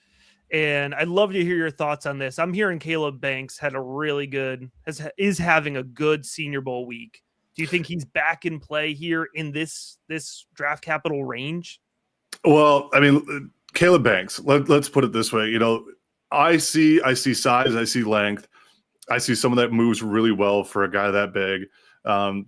Speaker 1: and I'd love to hear your thoughts on this. I'm hearing Caleb Banks had a really good, is having a good Senior Bowl week. Do you think he's back in play here in this draft capital range?
Speaker 2: Well, I mean, Caleb Banks, let's put it this way. I see size, I see length. I see someone that moves really well for a guy that big.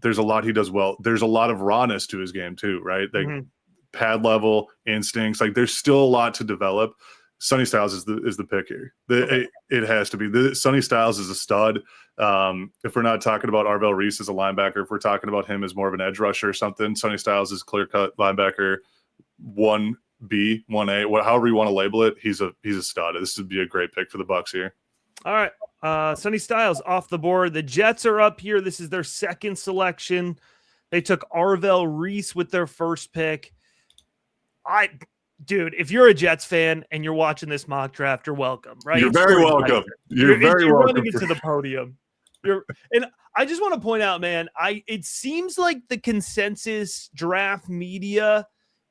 Speaker 2: There's a lot he does well. There's a lot of rawness to his game too, right? Like pad level, instincts. Like there's still a lot to develop. Sonny Styles is the pick here. It has to be. Sonny Styles is a stud. If we're not talking about Arvell Reese as a linebacker, if we're talking about him as more of an edge rusher or something, Sonny Styles is clear-cut linebacker 1B, 1A, however you want to label it. He's a stud. This would be a great pick for the Bucs here.
Speaker 1: All right. Sonny Styles off the board. The Jets are up here. This is their second selection. They took Arvell Reese with their first pick. Dude, if you're a Jets fan and you're watching this mock draft, you're welcome, right?
Speaker 2: You're very welcome. You're very welcome.
Speaker 1: Running into the podium. And I just want to point out, man, it seems like the consensus draft media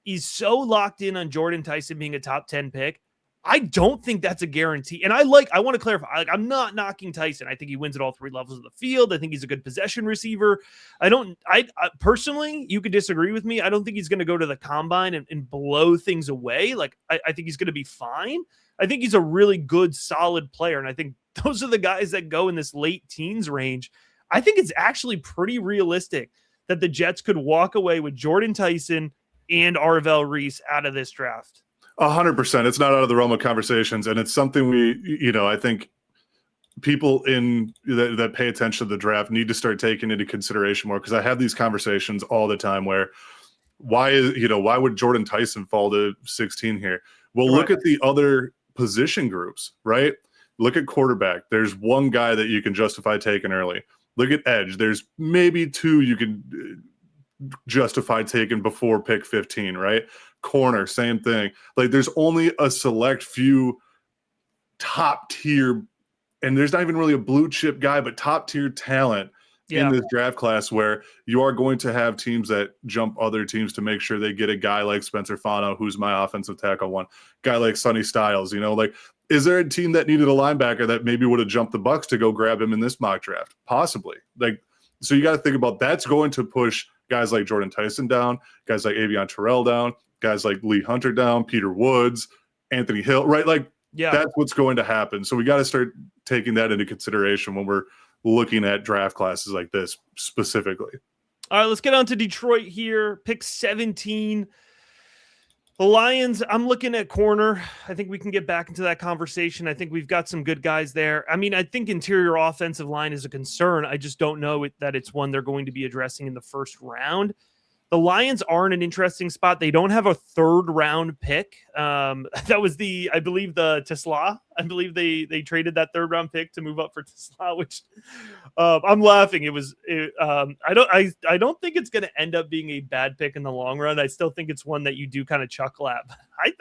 Speaker 1: is so locked in on Jordan Tyson being a top 10 pick. I don't think that's a guarantee. And I want to clarify, like, I'm not knocking Tyson. I think he wins at all three levels of the field. I think he's a good possession receiver. I personally, you could disagree with me. I don't think he's going to go to the combine and blow things away. Like, I think he's going to be fine. I think he's a really good, solid player. And I think those are the guys that go in this late teens range. I think it's actually pretty realistic that the Jets could walk away with Jordan Tyson and Arvell Reese out of this draft.
Speaker 2: 100%. It's not out of the realm of conversations, and it's something I think people that pay attention to the draft need to start taking into consideration more, because I have these conversations all the time where why would Jordan Tyson fall to 16 here? Well,
Speaker 1: Right.
Speaker 2: Look at the other position groups, right? Look at quarterback. There's one guy that you can justify taking early. Look at edge. There's maybe two you can justify taking before pick 15, right? Corner, same thing. Like, there's only a select few top tier, and there's not even really a blue chip guy, but top tier talent in this draft class where you are going to have teams that jump other teams to make sure they get a guy like Spencer Fano, who's my offensive tackle one, guy like Sonny Styles. Like, is there a team that needed a linebacker that maybe would have jumped the Bucs to go grab him in this mock draft? Possibly. Like, so you got to think about that's going to push guys like Jordan Tyson down, guys like Avion Terrell down, guys like Lee Hunter down, Peter Woods, Anthony Hill, right? Like, that's what's going to happen. So we got to start taking that into consideration when we're looking at draft classes like this specifically.
Speaker 1: All right, let's get on to Detroit here. Pick 17. The Lions, I'm looking at corner. I think we can get back into that conversation. I think we've got some good guys there. I mean, I think interior offensive line is a concern. I just don't know that it's one they're going to be addressing in the first round. The Lions are in an interesting spot. They don't have a third round pick. That was I believe the Tesla. I believe they traded that third round pick to move up for Tesla, which I'm laughing. I don't think it's going to end up being a bad pick in the long run. I still think it's one that you do kind of chuckle at.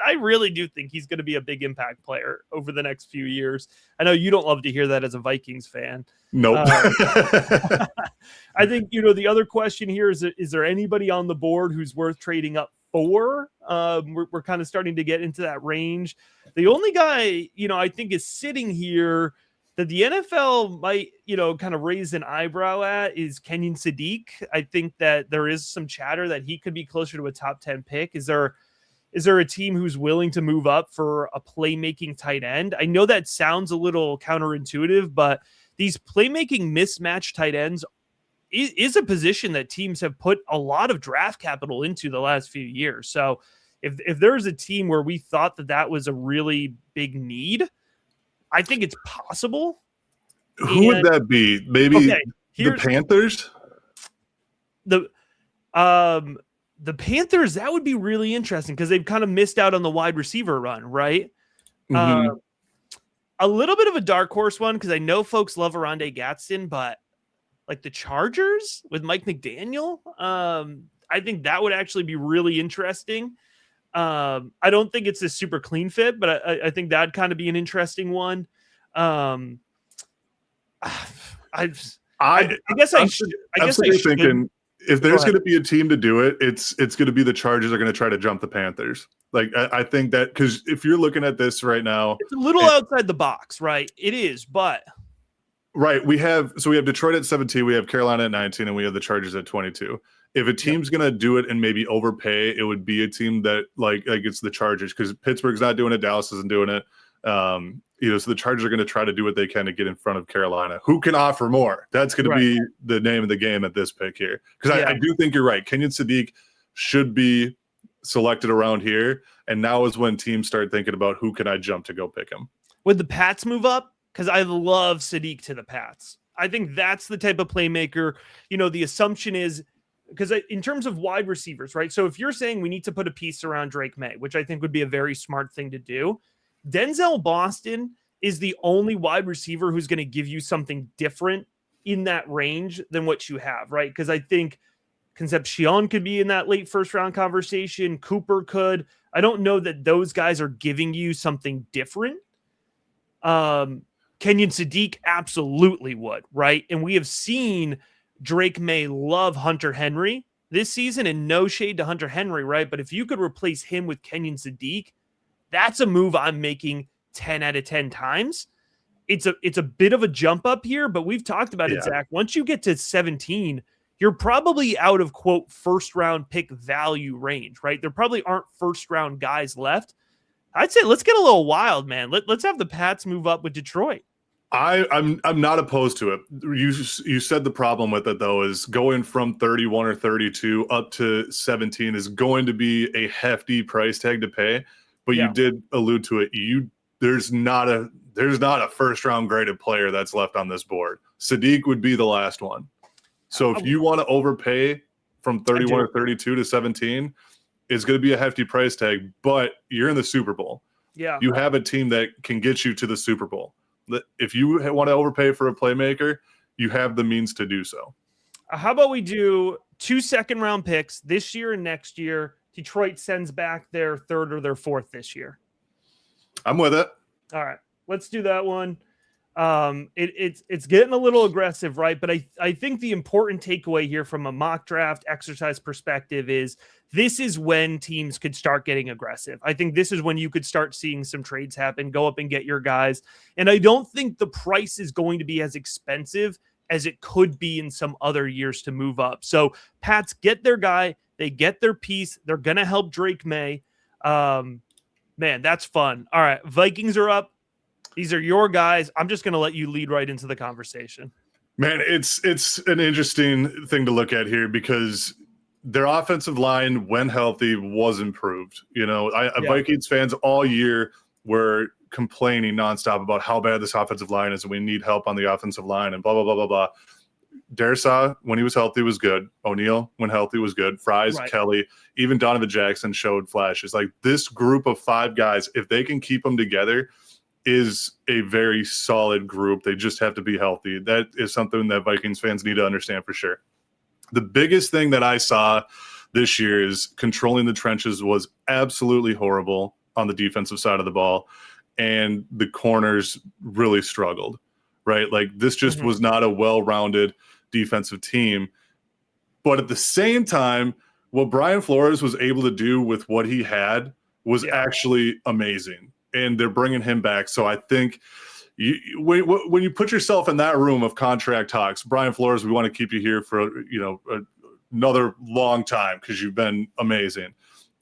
Speaker 1: I really do think he's going to be a big impact player over the next few years. I know you don't love to hear that as a Vikings fan.
Speaker 2: Nope.
Speaker 1: I think, the other question here is there anybody on the board who's worth trading up for? We're kind of starting to get into that range. The only guy, I think is sitting here that the NFL might, kind of raise an eyebrow at is Kenyon Sadiq. I think that there is some chatter that he could be closer to a top 10 pick. Is there a team who's willing to move up for a playmaking tight end? I know that sounds a little counterintuitive, but these playmaking mismatched tight ends is a position that teams have put a lot of draft capital into the last few years. So if there's a team where we thought that was a really big need, I think it's possible.
Speaker 2: Who would that be? Maybe the Panthers?
Speaker 1: The Panthers, that would be really interesting because they've kind of missed out on the wide receiver run, right?
Speaker 2: Mm-hmm.
Speaker 1: A little bit of a dark horse one because I know folks love Oronde Gadsden, but like the Chargers with Mike McDaniel, I think that would actually be really interesting. I don't think it's a super clean fit, but I think that'd kind of be an interesting one. I guess I should.
Speaker 2: Thinking if there's going to be a team to do it, it's going to be the Chargers are going to try to jump the Panthers. Like, I think that because if you're looking at this right now,
Speaker 1: it's a little outside the box, right? It is, but
Speaker 2: right. We have Detroit at 17, we have Carolina at 19, and we have the Chargers at 22. If a team's going to do it and maybe overpay, it would be a team that like it's the Chargers, because Pittsburgh's not doing it. Dallas isn't doing it. So the Chargers are going to try to do what they can to get in front of Carolina. Who can offer more? That's going to be the name of the game at this pick here. Because I do think you're right. Kenyon Sadiq should be selected around here. And now is when teams start thinking about who can I jump to go pick him.
Speaker 1: Would the Pats move up? Because I love Sadiq to the Pats. I think that's the type of playmaker. The assumption is, because in terms of wide receivers, right? So if you're saying we need to put a piece around Drake May, which I think would be a very smart thing to do, Denzel Boston is the only wide receiver who's going to give you something different in that range than what you have, right? Because I think Concepcion could be in that late first round conversation. Cooper could. I don't know that those guys are giving you something different. Kenyon Sadiq absolutely would, right? And we have seen Drake May love Hunter Henry this season, and no shade to Hunter Henry, right? But if you could replace him with Kenyon Sadiq, That's a move I'm making 10 out of 10 times. It's a bit of a jump up here, but we've talked about it, Zach. Once you get to 17, you're probably out of, quote, first round pick value range, right? There probably aren't first round guys left. I'd say let's get a little wild, man. Let's have the Pats move up with Detroit.
Speaker 2: I'm not opposed to it. You said the problem with it, though, is going from 31 or 32 up to 17 is going to be a hefty price tag to pay. But you did allude to it. There's not a first round graded player that's left on this board. Sadiq would be the last one. So if you want to overpay from 31 or 32 to 17, it's going to be a hefty price tag, but you're in the Super Bowl.
Speaker 1: Yeah.
Speaker 2: You have a team that can get you to the Super Bowl. If you want to overpay for a playmaker, you have the means to do so.
Speaker 1: How about we do 2 second-round picks this year and next year? Detroit sends back their third or their fourth this year.
Speaker 2: I'm with it.
Speaker 1: All right, let's do that one. It's getting a little aggressive, right? But I think the important takeaway here from a mock draft exercise perspective is this is when teams could start getting aggressive. I think this is when you could start seeing some trades happen, go up and get your guys. And I don't think the price is going to be as expensive as it could be in some other years to move up. So Pats get their guy, they get their piece. They're going to help Drake May. Man, that's fun. All right, Vikings are up. These are your guys. I'm just going to let you lead right into the conversation.
Speaker 2: Man, it's an interesting thing to look at here because their offensive line, when healthy, was improved. You know, Vikings fans all year were complaining nonstop about how bad this offensive line is and we need help on the offensive line and blah, blah, blah, blah, blah. Darrisaw, when he was healthy, was good. O'Neal, when healthy, was good. Fries, Kelly, even Donovan Jackson showed flashes. Like this group of 5 guys, if they can keep them together, is a very solid group. They just have to be healthy. That is something that Vikings fans need to understand for sure. The biggest thing that I saw this year is controlling the trenches was absolutely horrible on the defensive side of the ball, and the corners really struggled, right? Like this just was not a well-rounded defensive team. But at the same time, what Brian Flores was able to do with what he had was actually amazing. And they're bringing him back. So I think when you put yourself in that room of contract talks, Brian Flores, we want to keep you here for another long time because you've been amazing.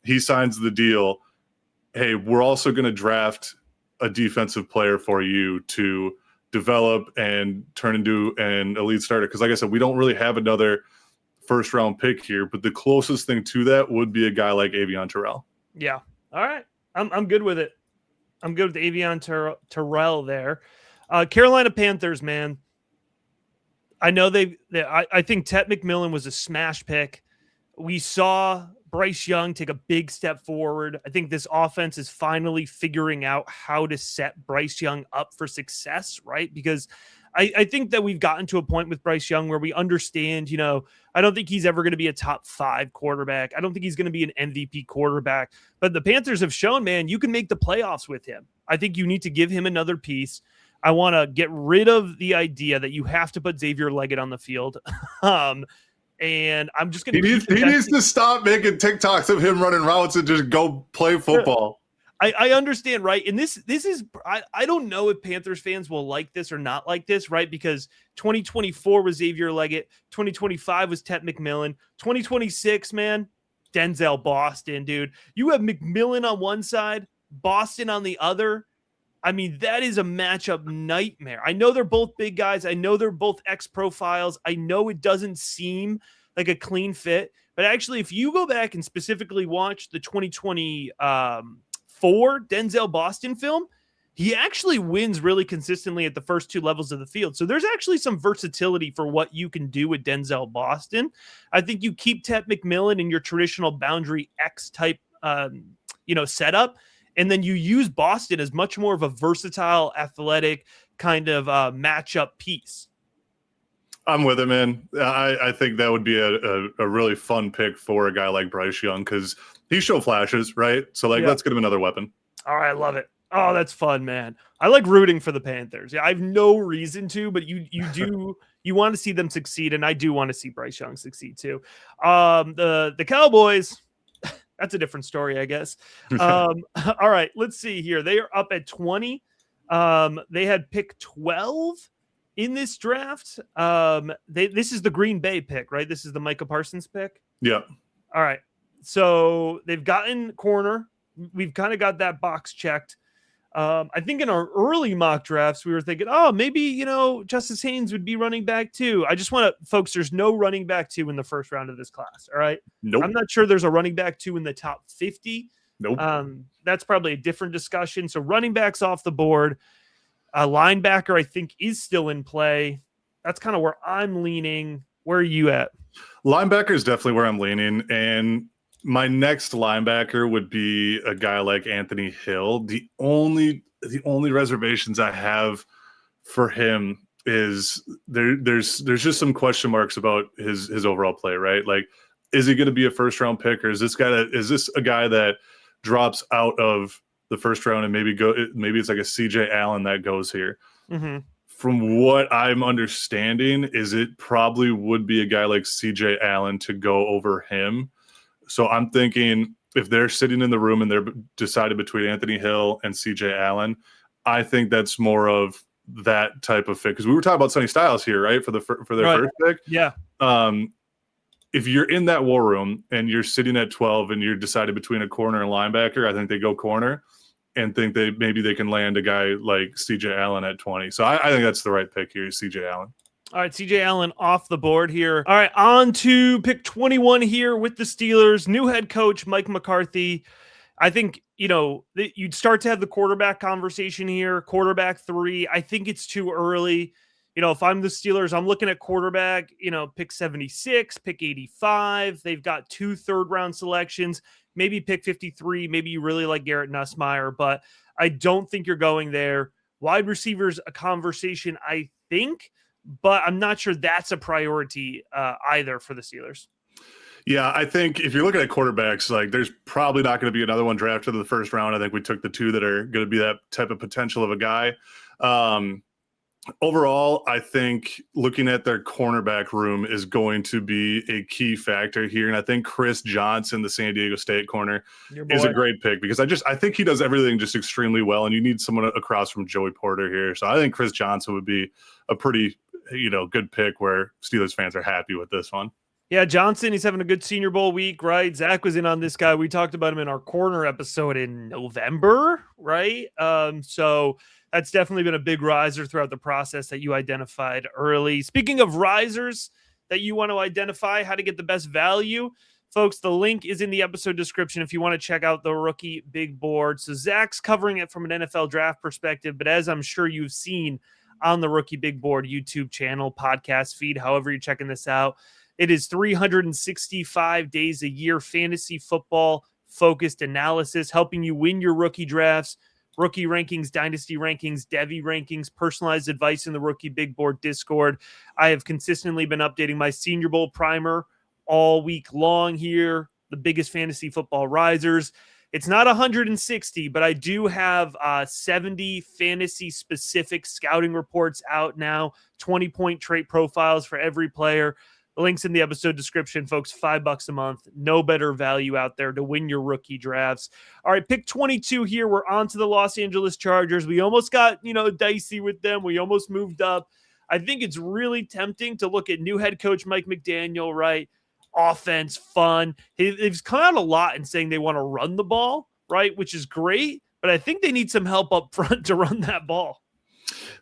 Speaker 2: He signs the deal. Hey, we're also going to draft a defensive player for you to develop and turn into an elite starter. Because like I said, we don't really have another first round pick here, but the closest thing to that would be a guy like Avion Terrell.
Speaker 1: Yeah. All right. I'm good with it. I'm good with Avion Terrell there. Carolina Panthers, man. I know I think Tate McMillan was a smash pick. We saw Bryce Young take a big step forward. I think this offense is finally figuring out how to set Bryce Young up for success, right? Because I think that we've gotten to a point with Bryce Young where we understand, I don't think he's ever going to be a top 5 quarterback. I don't think he's going to be an MVP quarterback. But the Panthers have shown, man, you can make the playoffs with him. I think you need to give him another piece. I want to get rid of the idea that you have to put Xavier Leggett on the field. And I'm just going to.
Speaker 2: He needs to stop making TikToks of him running routes and just go play football.
Speaker 1: I understand, right? And this is I don't know if Panthers fans will like this or not like this, right? Because 2024 was Xavier Leggett, 2025 was Tate McMillan, 2026, man, Denzel Boston, dude. You have McMillan on one side, Boston on the other. I mean, that is a matchup nightmare. I know they're both big guys. I know they're both X profiles. I know it doesn't seem like a clean fit, but actually, if you go back and specifically watch the 2024 Denzel Boston film, he actually wins really consistently at the first 2 levels of the field. So there's actually some versatility for what you can do with Denzel Boston. I think you keep Tate McMillan in your traditional boundary X type, setup. And then you use Boston as much more of a versatile, athletic kind of matchup piece.
Speaker 2: I'm with it, man. I think that would be a really fun pick for a guy like Bryce Young because he showed flashes, right? So, let's get him another weapon.
Speaker 1: All right, I love it. Oh, that's fun, man. I like rooting for the Panthers. Yeah, I have no reason to, but you want to see them succeed, and I do want to see Bryce Young succeed too. The Cowboys, That's a different story, I guess. All right, let's see here. They are up at 20. They had pick 12 in this draft. This is the Green Bay pick, right? This is the Micah Parsons pick.
Speaker 2: Yeah.
Speaker 1: All right. So they've gotten corner. We've kind of got that box checked. I think in our early mock drafts, we were thinking, oh, maybe, Justice Haynes would be running back too. I just want to, folks, there's no running back two in the first round of this class. All right.
Speaker 2: Nope.
Speaker 1: I'm not sure there's a running back two in the top 50.
Speaker 2: Nope.
Speaker 1: That's probably a different discussion. So running backs off the board. A linebacker, I think, is still in play. That's kind of where I'm leaning. Where are you at?
Speaker 2: Linebacker is definitely where I'm leaning. And my next linebacker would be a guy like Anthony Hill. The only reservations I have for him is there's just some question marks about his overall play, right? Like, is he going to be a first round pick, or is this a guy that drops out of the first round and maybe it's like a CJ Allen that goes here?
Speaker 1: Mm-hmm.
Speaker 2: From what I'm understanding, is it probably would be a guy like CJ Allen to go over him. So I'm thinking if they're sitting in the room and they're decided between Anthony Hill and CJ Allen, I think that's more of that type of fit. Because we were talking about Sonny Styles here, right? For their first pick.
Speaker 1: Yeah.
Speaker 2: If you're in that war room and you're sitting at 12 and you're decided between a corner and linebacker, I think they go corner and think maybe they can land a guy like CJ Allen at 20. So I think that's the right pick here, CJ Allen.
Speaker 1: All right, CJ Allen off the board here. All right, on to pick 21 here with the Steelers. New head coach, Mike McCarthy. I think, you'd start to have the quarterback conversation here. Quarterback 3. I think it's too early. If I'm the Steelers, I'm looking at quarterback, pick 76, pick 85. They've got 2 third-round selections. Maybe pick 53. Maybe you really like Garrett Nussmeier, but I don't think you're going there. Wide receivers, a conversation, I think, but I'm not sure that's a priority either for the Steelers.
Speaker 2: Yeah, I think if you're looking at quarterbacks, like there's probably not going to be another one drafted in the first round. I think we took the 2 that are going to be that type of potential of a guy. Overall, I think looking at their cornerback room is going to be a key factor here. And I think Chris Johnson, the San Diego State corner, is a great pick because I think he does everything just extremely well. And you need someone across from Joey Porter here. So I think Chris Johnson would be a pretty, good pick where Steelers fans are happy with this one.
Speaker 1: Yeah, Johnson, he's having a good Senior Bowl week, right? Zach was in on this guy. We talked about him in our corner episode in November, right? So that's definitely been a big riser throughout the process that you identified early. Speaking of risers that you want to identify, how to get the best value, folks, the link is in the episode description if you want to check out the rookie big board. So Zach's covering it from an NFL draft perspective, but as I'm sure you've seen on the Rookie Big Board YouTube channel, podcast feed, however you're checking this out, it is 365 days a year fantasy football focused analysis, helping you win your rookie drafts, rookie rankings, dynasty rankings, Devy rankings, personalized advice in the Rookie Big Board Discord. I have consistently been updating my Senior Bowl primer all week long here, the biggest fantasy football risers. It's not 160, but I do have 70 fantasy-specific scouting reports out now, 20-point trait profiles for every player. The link's in the episode description, folks. $5 a month. No better value out there to win your rookie drafts. All right, pick 22 here. We're on to the Los Angeles Chargers. We almost got, dicey with them. We almost moved up. I think it's really tempting to look at new head coach Mike McDaniel, right? Offense, fun. They've come out a lot in saying they want to run the ball, right? Which is great, but I think they need some help up front to run that ball.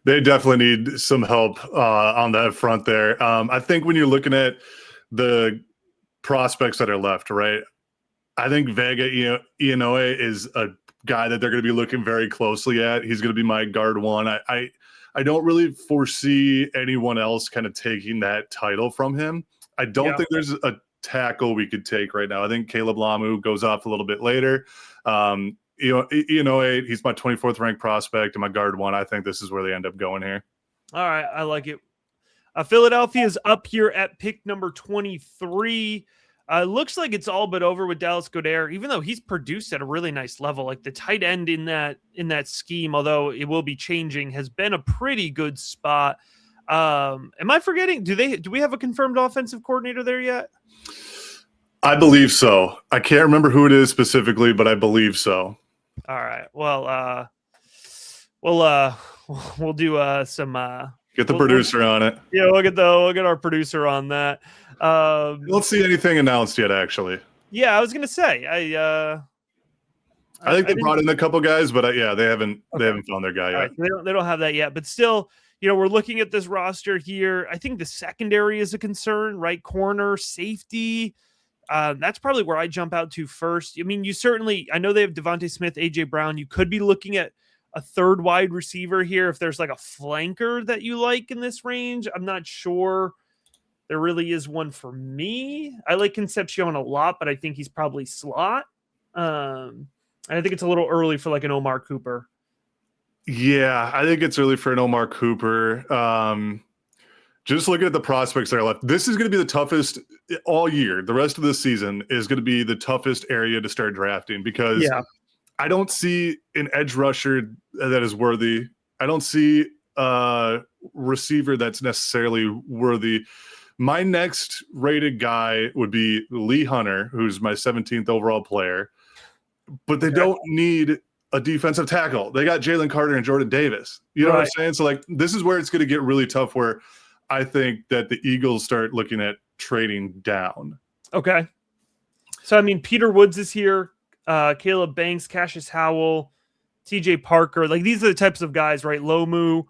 Speaker 2: They definitely need some help on that front there. I think when you're looking at the prospects that are left, right, I think Vega Inoue is a guy that they're going to be looking very closely at. He's going to be my guard 1. I don't really foresee anyone else kind of taking that title from him. I don't think there's a tackle we could take right now. I think Caleb Lamu goes off a little bit later. He's my 24th ranked prospect and my guard 1. I think this is where they end up going here.
Speaker 1: All right, I like it. Philadelphia is up here at pick number 23. Looks like it's all but over with Dallas Goedert, even though he's produced at a really nice level. Like the tight end in that scheme, although it will be changing, has been a pretty good spot. Am I forgetting? Do we have a confirmed offensive coordinator there yet?
Speaker 2: I believe so. I can't remember who it is specifically, but I believe so.
Speaker 1: All right. Well, we'll do some
Speaker 2: Get the producer on it.
Speaker 1: Yeah, we'll get our producer on that.
Speaker 2: I don't see anything announced yet, actually.
Speaker 1: Yeah, I was gonna say
Speaker 2: I think they brought in a couple guys, but they haven't found their guy yet.
Speaker 1: Right, they don't have that yet, but still, we're looking at this roster here. I think the secondary is a concern, right? Corner, safety. That's probably where I jump out to first. I mean, I know they have Devontae Smith, AJ Brown. You could be looking at a third wide receiver here if there's like a flanker that you like in this range. I'm not sure there really is one for me. I like Concepcion a lot, but I think he's probably slot. And I think it's a little early for like an Omar Cooper.
Speaker 2: Yeah, I think it's early for an Omar Cooper. Just looking at the prospects that are left, this is going to be the toughest all year. The rest of the season is going to be the toughest area to start drafting because I don't see an edge rusher that is worthy. I don't see a receiver that's necessarily worthy. My next rated guy would be Lee Hunter, who's my 17th overall player, but they don't need a defensive tackle. They got Jalen Carter and Jordan Davis. You know what I'm saying? So like, this is where it's going to get really tough, where I think that the Eagles start looking at trading down.
Speaker 1: Okay. So, I mean, Peter Woods is here, Caleb Banks, Cassius Howell, TJ Parker. Like, these are the types of guys, right? Lomu,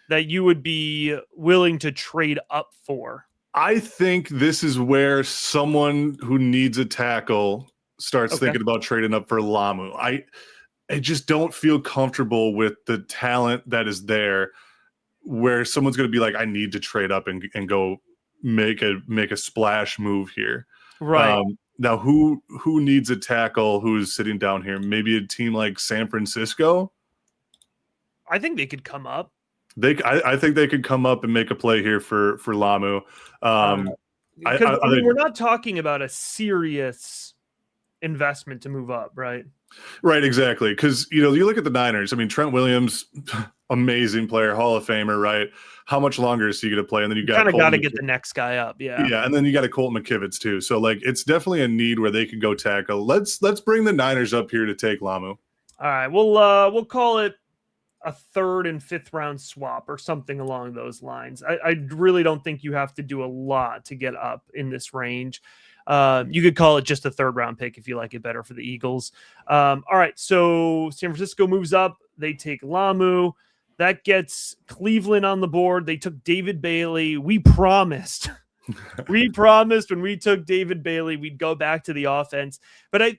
Speaker 1: that you would be willing to trade up for.
Speaker 2: I think this is where someone who needs a tackle starts thinking about trading up for Lamu. I just don't feel comfortable with the talent that is there, where someone's going to be like, I need to trade up and go make a splash move here.
Speaker 1: Right.
Speaker 2: Now, who needs a tackle who's sitting down here? Maybe a team like San Francisco?
Speaker 1: I think they could come up.
Speaker 2: I think they could come up and make a play here for Lamu.
Speaker 1: We're not talking about a serious investment to move up, right?
Speaker 2: Right, exactly. Because you look at the Niners. I mean, Trent Williams, amazing player, Hall of Famer, right? How much longer is he going to play? And then you got
Speaker 1: to get the next guy up, yeah.
Speaker 2: And then you got a Colt McKivitz too. So like, it's definitely a need where they could go tackle. Let's bring the Niners up here to take Lamu.
Speaker 1: All right, we'll call it a 3rd and 5th round swap or something along those lines. I really don't think you have to do a lot to get up in this range. You could call it just a 3rd round pick if you like it better for the Eagles. All right, so San Francisco moves up. They take Lamu. That gets Cleveland on the board. They took David Bailey. We promised when we took David Bailey, we'd go back to the offense. But I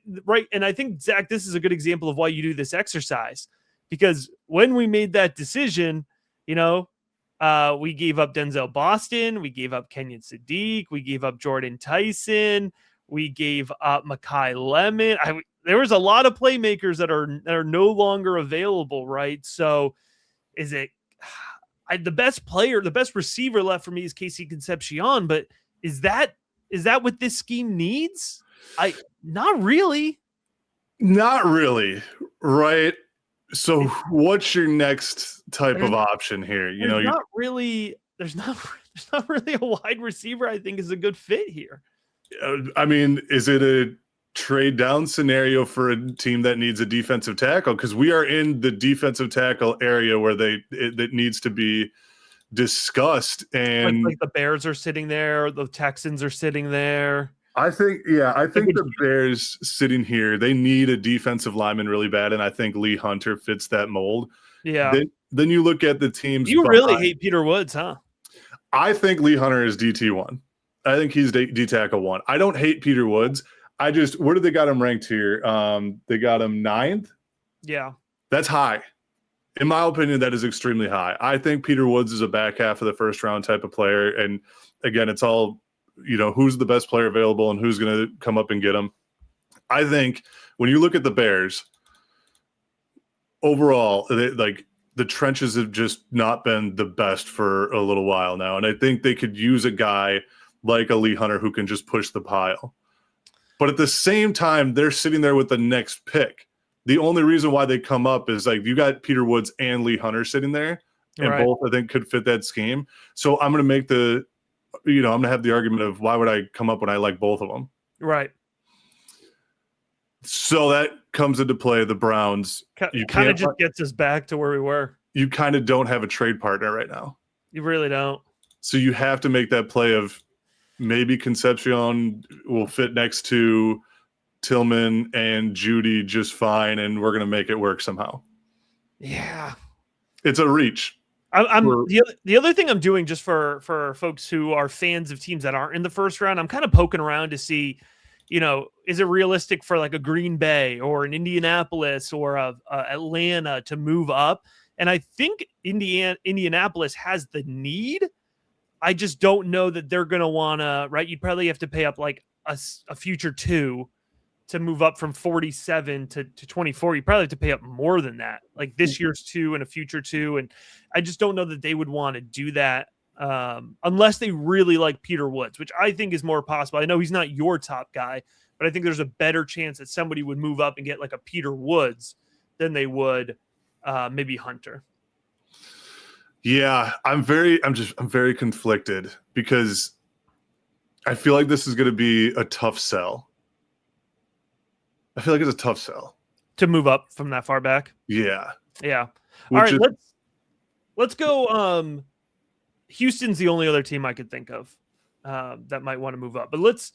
Speaker 1: think, Zach, this is a good example of why you do this exercise, because when we made that decision, we gave up Denzel Boston, we gave up Kenyon Sadiq, we gave up Jordan Tyson, we gave up Makai Lemon. There was a lot of playmakers that are no longer available, right? So is it the best receiver left for me is Casey Concepcion, but is that what this scheme needs? Not really. Not really,
Speaker 2: right? So what's your next type of option here?
Speaker 1: There's not really a wide receiver I think is a good fit here.
Speaker 2: I mean, is it a trade down scenario for a team that needs a defensive tackle? Because we are in the defensive tackle area where it needs to be discussed. And
Speaker 1: like the Bears are sitting there, the Texans are sitting there.
Speaker 2: I think the Bears sitting here, they need a defensive lineman really bad, and I think Lee Hunter fits that mold.
Speaker 1: Yeah.
Speaker 2: Then you look at the teams.
Speaker 1: You really hate Peter Woods, huh?
Speaker 2: I think Lee Hunter is DT1. I think he's D tackle 1. I don't hate Peter Woods. Where did they got him ranked here? They got him 9th.
Speaker 1: Yeah.
Speaker 2: That's high. In my opinion, that is extremely high. I think Peter Woods is a back half of the first round type of player. And again, it's all, who's the best player available and who's going to come up and get him. I think when you look at the Bears, overall, the trenches have just not been the best for a little while now. And I think they could use a guy like a Lee Hunter who can just push the pile. But at the same time, they're sitting there with the next pick. The only reason why they come up is like you got Peter Woods and Lee Hunter sitting there, and both I think could fit that scheme. So I'm going to make I'm going to have the argument of why would I come up when I like both of them?
Speaker 1: Right.
Speaker 2: So that comes into play. The Browns, you
Speaker 1: kind of
Speaker 2: can't.
Speaker 1: just gets us back to where we were.
Speaker 2: You kind of don't have a trade partner right now.
Speaker 1: You really don't.
Speaker 2: So you have to make that play of maybe Concepcion will fit next to Tillman and Judy just fine, and we're going to make it work somehow.
Speaker 1: Yeah.
Speaker 2: It's a reach.
Speaker 1: The other thing I'm doing just for folks who are fans of teams that aren't in the first round, I'm kind of poking around to see, is it realistic for like a Green Bay or an Indianapolis or a Atlanta to move up? And I think Indianapolis has the need. I just don't know that they're going to want to, right? You'd probably have to pay up like a future 2 to move up from 47 to 24. You probably have to pay up more than that, like this year's 2 and a future 2. And I just don't know that they would want to do that unless they really like Peter Woods, which I think is more possible. I know he's not your top guy, but I think there's a better chance that somebody would move up and get like a Peter Woods than they would maybe Hunter.
Speaker 2: Yeah, I'm very conflicted because I feel like this is going to be a tough sell. I feel like it's a tough sell
Speaker 1: to move up from that far back.
Speaker 2: Yeah.
Speaker 1: All right, let's go. Houston's the only other team I could think of that might want to move up, but let's.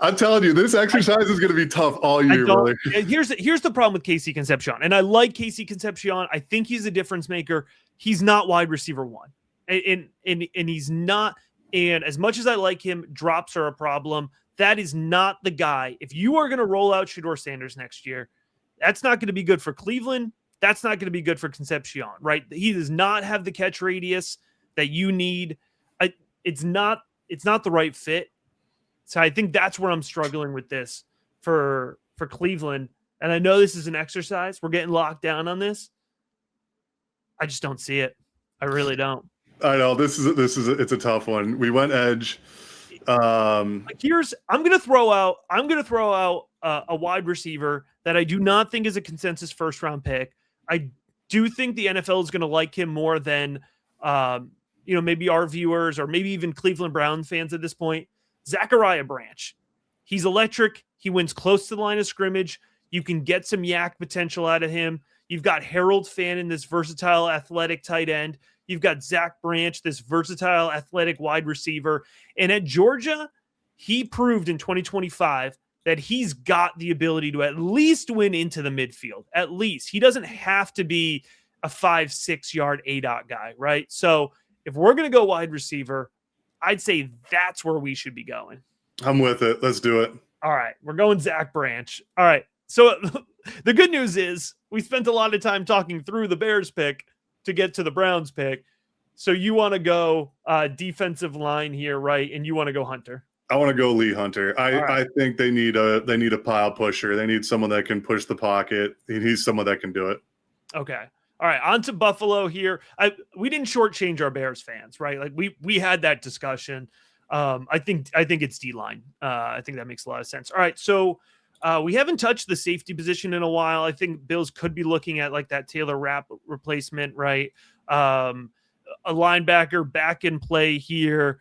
Speaker 2: I'm telling you, this exercise is going to be tough all year, brother.
Speaker 1: Here's the problem with Cisse Concepcion, and I like Cisse Concepcion. I think he's a difference maker. He's not wide receiver 1, and he's not. And as much as I like him, drops are a problem. That is not the guy. If you are going to roll out Shedeur Sanders next year, that's not going to be good for Cleveland. That's not going to be good for Concepcion, right? He does not have the catch radius that you need. It's not the right fit. So I think that's where I'm struggling with this for Cleveland. And I know this is an exercise. We're getting locked down on this. I just don't see it. I really don't.
Speaker 2: I know it's a tough one. We went edge.
Speaker 1: I'm going to throw out a wide receiver that I do not think is a consensus first round pick. I do think the NFL is going to like him more than maybe our viewers or maybe even Cleveland Browns fans at this point. Zachariah Branch. He's electric. He wins close to the line of scrimmage. You can get some yak potential out of him. You've got Harold Fannin, this versatile athletic tight end. You've got Zach Branch, this versatile athletic wide receiver. And at Georgia, he proved in 2025 that he's got the ability to at least win into the midfield. At least. He doesn't have to be a 5-6 yard ADOT guy, right? So if we're going to go wide receiver, I'd say that's where we should be going.
Speaker 2: I'm with it. Let's do it.
Speaker 1: All right. We're going Zach Branch. All right. So the good news is we spent a lot of time talking through the Bears pick to get to the Browns pick. So you want to go defensive line here, right? And you want to go Hunter.
Speaker 2: I want to go Lee Hunter. I think they need a pile pusher. They need someone that can push the pocket. He's someone that can do it.
Speaker 1: Okay. All right, on to Buffalo here. We didn't shortchange our Bears fans, right? Like we had that discussion. I think it's D-line. I think that makes a lot of sense. All right, so we haven't touched the safety position in a while. I think Bills could be looking at like that Taylor Rapp replacement, right? A linebacker back in play here.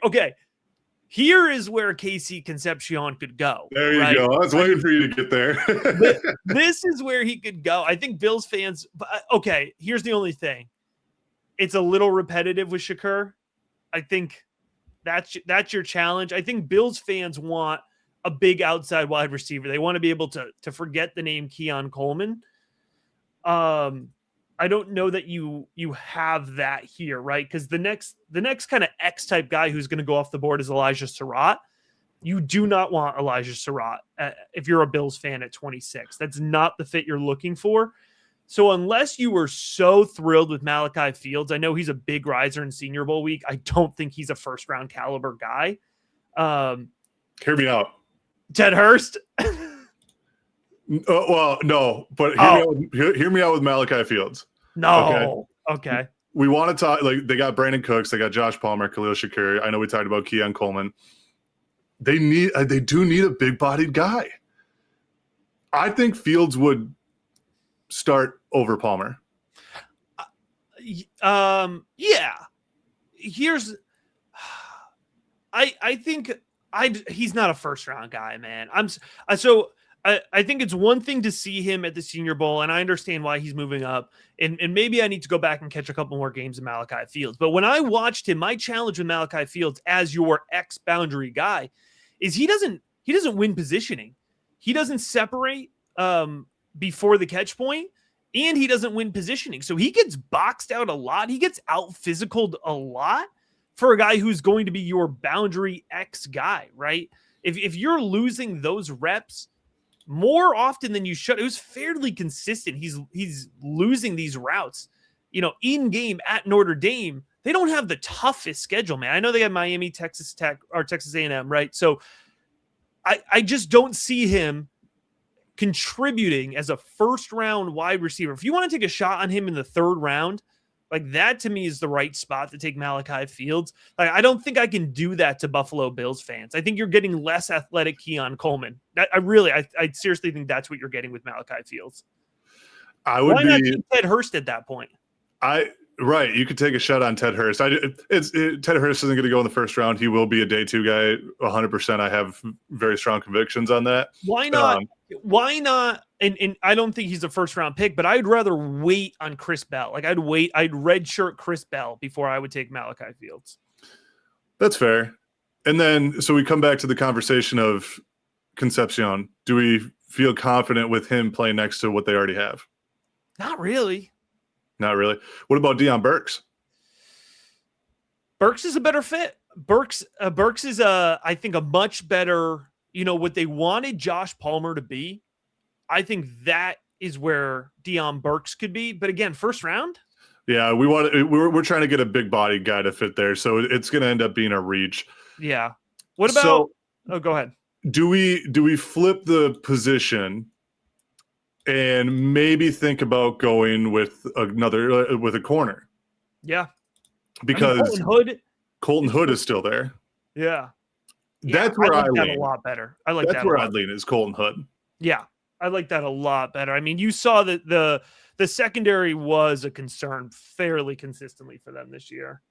Speaker 1: Okay. Here is where Cisse Concepcion could go.
Speaker 2: There you go. I was waiting for you to get there.
Speaker 1: This is where he could go. I think Bills fans. Okay, here's the only thing. It's a little repetitive with Shakur. I think that's your challenge. I think Bills fans want a big outside wide receiver. They want to be able to forget the name Keon Coleman. I don't know that you have that here, right? Because the next kind of X type guy who's going to go off the board is Elijah Surratt. You do not want Elijah Surratt if you're a Bills fan at 26. That's not the fit you're looking for. So unless you were so thrilled with Malachi Fields, I know he's a big riser in Senior Bowl week. I don't think he's a first round caliber guy.
Speaker 2: Hear me out.
Speaker 1: Ted Hurst.
Speaker 2: Well, no, but hear me out with Malachi Fields.
Speaker 1: No. Okay.
Speaker 2: We want to talk, like, they got Brandon Cooks, they got Josh Palmer, Khalil Shakir. I know we talked about Keon Coleman. They do need a big-bodied guy. I think Fields would start over Palmer.
Speaker 1: Yeah. I think he's not a first round guy, man. I think it's one thing to see him at the Senior Bowl, and I understand why he's moving up. And maybe I need to go back and catch a couple more games of Malachi Fields. But when I watched him, my challenge with Malachi Fields as your ex-boundary guy is he doesn't win positioning. He doesn't separate before the catch point, and he doesn't win positioning. So he gets boxed out a lot. He gets out-physicaled a lot for a guy who's going to be your boundary X guy, right? If you're losing those reps more often than you should, it was fairly consistent. He's losing these routes, in game at Notre Dame. They don't have the toughest schedule, man. I know they have Miami, Texas Tech, or Texas A&M, right? So I just don't see him contributing as a first round wide receiver. If you want to take a shot on him in the third round, like that to me is the right spot to take Malachi Fields. Like, I don't think I can do that to Buffalo Bills fans. I think you're getting less athletic Keon Coleman. I seriously think that's what you're getting with Malachi Fields. Why not keep Ted Hurst at that point?
Speaker 2: Right. You could take a shot on Ted Hurst. Ted Hurst isn't going to go in the first round. He will be a day 2 guy. 100%. I have very strong convictions on that.
Speaker 1: Why not? Why not? And I don't think he's a first round pick, but I'd rather wait on Chris Bell. Like I'd redshirt Chris Bell before I would take Malachi Fields.
Speaker 2: That's fair. And then, so we come back to the conversation of Concepcion. Do we feel confident with him playing next to what they already have?
Speaker 1: Not really.
Speaker 2: Not really. What about Deion Burks?
Speaker 1: Burks is a better fit. Burks is I think a much better, what they wanted Josh Palmer to be. I think that is where Deion Burks could be. But again, first round.
Speaker 2: Yeah, we're trying to get a big body guy to fit there, so it's going to end up being a reach.
Speaker 1: Yeah. What about? Go ahead.
Speaker 2: Do we flip the position and maybe think about going with a corner?
Speaker 1: Yeah,
Speaker 2: because Colton Hood is still there.
Speaker 1: Yeah,
Speaker 2: that's where I lean
Speaker 1: a lot better. I like
Speaker 2: that's where I lean is Colton Hood.
Speaker 1: Yeah, I like that a lot better. I mean, you saw that the secondary was a concern fairly consistently for them this year.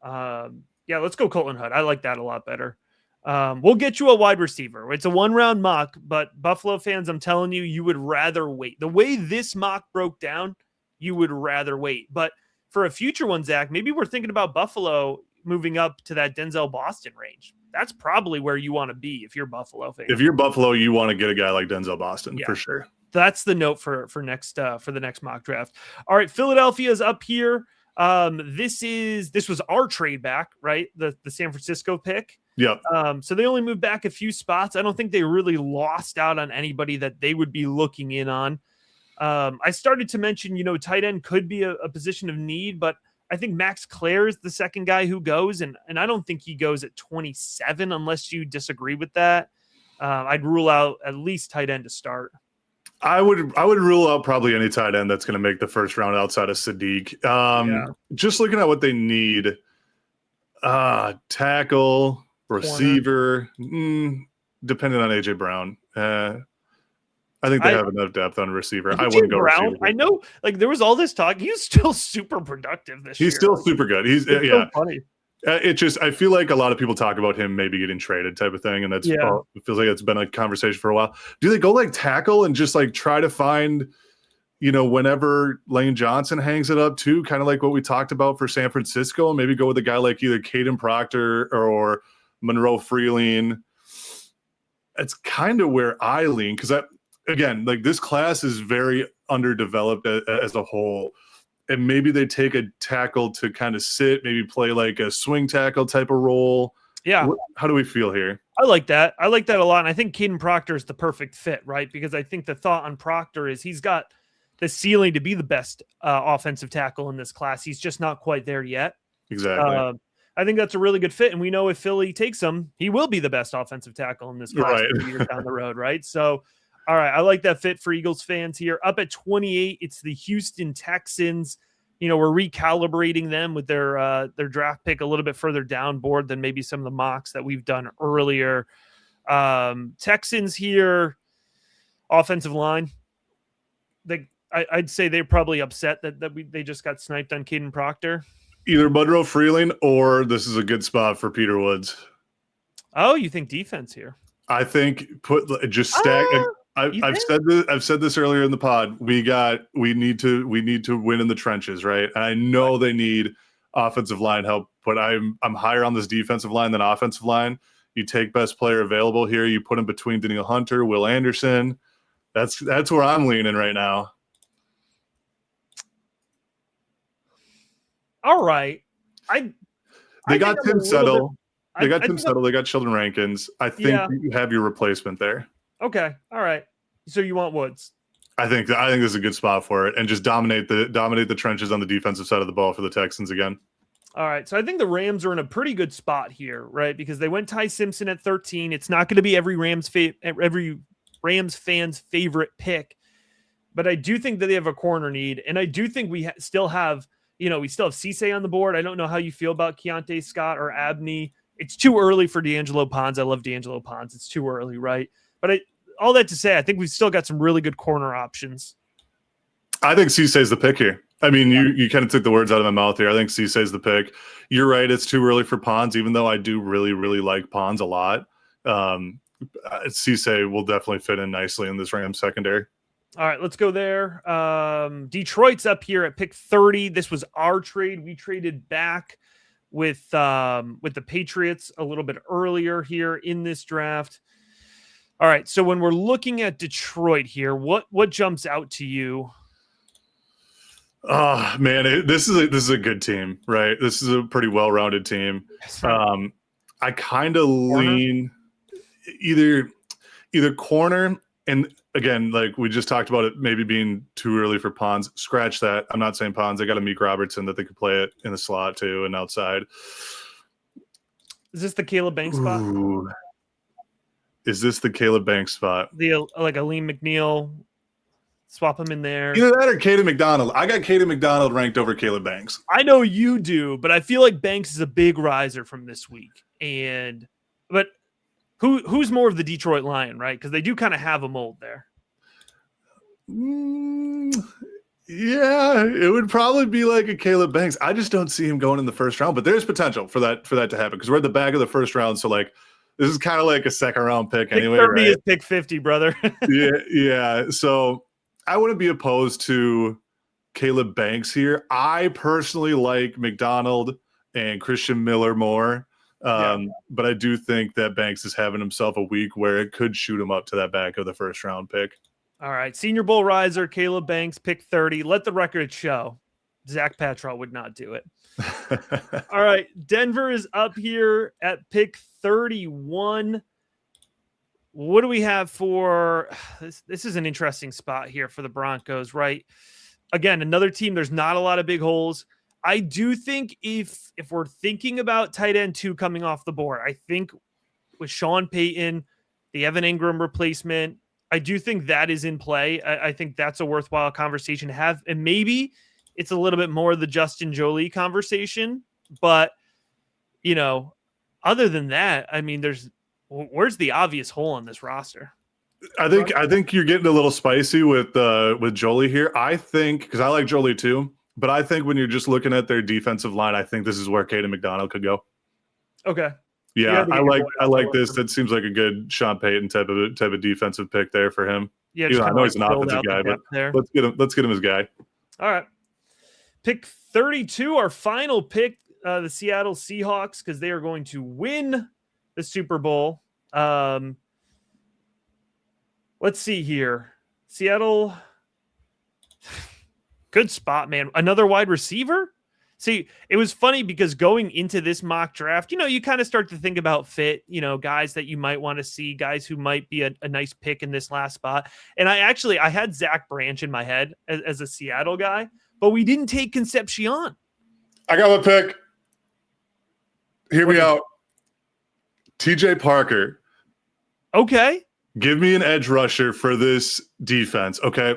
Speaker 1: Yeah, let's go Colton Hood. I like that a lot better. We'll get you a wide receiver. It's a 1-round mock, but Buffalo fans, I'm telling you, you would rather wait. The way this mock broke down, you would rather wait. But for a future one, Zach, maybe we're thinking about Buffalo moving up to that Denzel Boston range. That's probably where you want to be if you're Buffalo fan.
Speaker 2: If you're Buffalo, you want to get a guy like Denzel Boston for sure.
Speaker 1: That's the note for the next mock draft. All right, Philadelphia's up here. This was our trade back, right? The San Francisco pick.
Speaker 2: Yep.
Speaker 1: So they only moved back a few spots. I don't think they really lost out on anybody that they would be looking in on. I started to mention, tight end could be a position of need, but I think Max Clare is the second guy who goes, and I don't think he goes at 27 unless you disagree with that. I'd rule out at least tight end to start.
Speaker 2: I would rule out probably any tight end that's going to make the first round outside of Sadiq. Just looking at what they need, tackle, receiver, depending on AJ Brown. I think they have enough depth on receiver. I wouldn't go receiver.
Speaker 1: I know, there was all this talk. He's still super productive this year.
Speaker 2: He's still super good. He's
Speaker 1: so funny.
Speaker 2: I feel like a lot of people talk about him maybe getting traded type of thing, and it feels like it's been a conversation for a while. Do they go tackle and just try to find, whenever Lane Johnson hangs it up too, kind of like what we talked about for San Francisco, and maybe go with a guy like either Caden Proctor or Monroe Freeling? It's kind of where I lean, because again, this class is very underdeveloped as a whole. And maybe they take a tackle to kind of sit, maybe play a swing tackle type of role.
Speaker 1: Yeah.
Speaker 2: How do we feel here?
Speaker 1: I like that. I like that a lot. And I think Caden Proctor is the perfect fit, right? Because I think the thought on Proctor is he's got the ceiling to be the best offensive tackle in this class. He's just not quite there yet.
Speaker 2: Exactly.
Speaker 1: I think that's a really good fit. And we know if Philly takes him, he will be the best offensive tackle in this class 2 years down the road, right? So, all right, I like that fit for Eagles fans here. Up at 28, it's the Houston Texans. We're recalibrating them with their draft pick a little bit further down board than maybe some of the mocks that we've done earlier. Texans here, offensive line. I'd say they're probably upset that they just got sniped on Caden Proctor.
Speaker 2: Either Monroe Freeling or this is a good spot for Peter Woods.
Speaker 1: Oh, you think defense here?
Speaker 2: I think just stack.
Speaker 1: You
Speaker 2: I've said this earlier in the pod. We need to win in the trenches, right? And I know they need offensive line help, but I'm higher on this defensive line than offensive line. You take best player available here. You put him between Danielle Hunter, Will Anderson. That's where I'm leaning right now.
Speaker 1: All right.
Speaker 2: They got Tim Settle. They got Tim Settle. They got Sheldon Rankins. I think you have your replacement there.
Speaker 1: Okay. All right. So you want Woods?
Speaker 2: I think this is a good spot for it, and just dominate the trenches on the defensive side of the ball for the Texans again.
Speaker 1: All right. So I think the Rams are in a pretty good spot here, right? Because they went Ty Simpson at 13. It's not going to be every Rams fan's favorite pick, but I do think that they have a corner need, and I do think we still have Cisse on the board. I don't know how you feel about Keontae Scott or Abney. It's too early for D'Angelo Ponds. I love D'Angelo Ponds. It's too early, right? But all that to say, I think we've still got some really good corner options.
Speaker 2: I think Cisse's the pick here. I mean, you kind of took the words out of my mouth here. I think Cisse's the pick. You're right. It's too early for Ponds, even though I do really, really like Ponds a lot. Cisse will definitely fit in nicely in this Rams secondary.
Speaker 1: All right, let's go there. Detroit's up here at pick 30. This was our trade. We traded back with the Patriots a little bit earlier here in this draft. All right, so when we're looking at Detroit here, what jumps out to you?
Speaker 2: Oh man, this is a good team, right? This is a pretty well-rounded team. I kind of lean either corner, and again, like we just talked about it maybe being too early for Ponds. Scratch that. I'm not saying Ponds. They got a Meek Robertson that they could play it in the slot too and outside.
Speaker 1: Is this the Caleb Banks spot?
Speaker 2: Is this the Caleb Banks spot?
Speaker 1: Like Aleem McNeil, swap him in there.
Speaker 2: Either that or Cade McDonald. I got Cade McDonald ranked over Caleb Banks.
Speaker 1: I know you do, but I feel like Banks is a big riser from this week. But who's more of the Detroit Lion, right? Because they do kind of have a mold there.
Speaker 2: Yeah, it would probably be like a Caleb Banks. I just don't see him going in the first round, but there's potential for that to happen because we're at the back of the first round. So like, this is kind of like a second round pick anyway.
Speaker 1: Pick 30
Speaker 2: right?
Speaker 1: is pick 50, brother.
Speaker 2: Yeah. So I wouldn't be opposed to Caleb Banks here. I personally like McDonald and Christian Miller more. But I do think that Banks is having himself a week where it could shoot him up to that back of the first round pick.
Speaker 1: All right. Senior Bowl riser, Caleb Banks, pick 30. Let the record show. Zach Patrol would not do it. All right. Denver is up here at pick 31. What do we have for this? This is an interesting spot here for the Broncos, right? Again, another team. There's not a lot of big holes. I do think if we're thinking about tight end 2 coming off the board, I think with Sean Payton, the Evan Ingram replacement, I do think that is in play. I think that's a worthwhile conversation to have. And maybe it's a little bit more the Justin Jolie conversation. But, other than that, I mean, where's the obvious hole on this roster?
Speaker 2: I think you're getting a little spicy with Jolie here. I think, because I like Jolie too, but I think when you're just looking at their defensive line, I think this is where Cade McDonald could go.
Speaker 1: Okay.
Speaker 2: Yeah, I like this. That seems like a good Sean Payton type of defensive pick there for him. Yeah, I know he's an offensive guy, but let's get him as guy. All
Speaker 1: right. Pick 32, our final pick, the Seattle Seahawks, because they are going to win the Super Bowl. Let's see here. Seattle. Good spot, man. Another wide receiver? See, it was funny because going into this mock draft, you kind of start to think about fit, guys that you might want to see, guys who might be a nice pick in this last spot. And I had Zach Branch in my head as a Seattle guy, but we didn't take Concepcion.
Speaker 2: I got my pick. Hear me out. TJ Parker.
Speaker 1: Okay.
Speaker 2: Give me an edge rusher for this defense. Okay.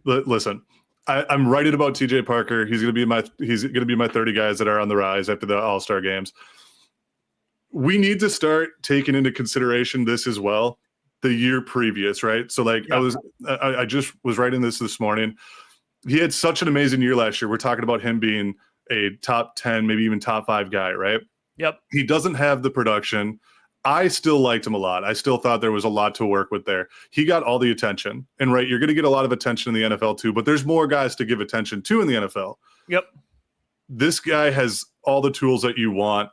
Speaker 2: Listen. I'm writing about TJ Parker. He's going to be my 30 guys that are on the rise after the All-Star games. We need to start taking into consideration this as well, the year previous, right? So I just was writing this morning. He had such an amazing year last year. We're talking about him being a top 10, maybe even top 5 guy, right?
Speaker 1: Yep.
Speaker 2: He doesn't have the production. I still liked him a lot. I still thought there was a lot to work with there. He got all the attention. And right, you're going to get a lot of attention in the NFL too, but there's more guys to give attention to in the NFL.
Speaker 1: Yep.
Speaker 2: This guy has all the tools that you want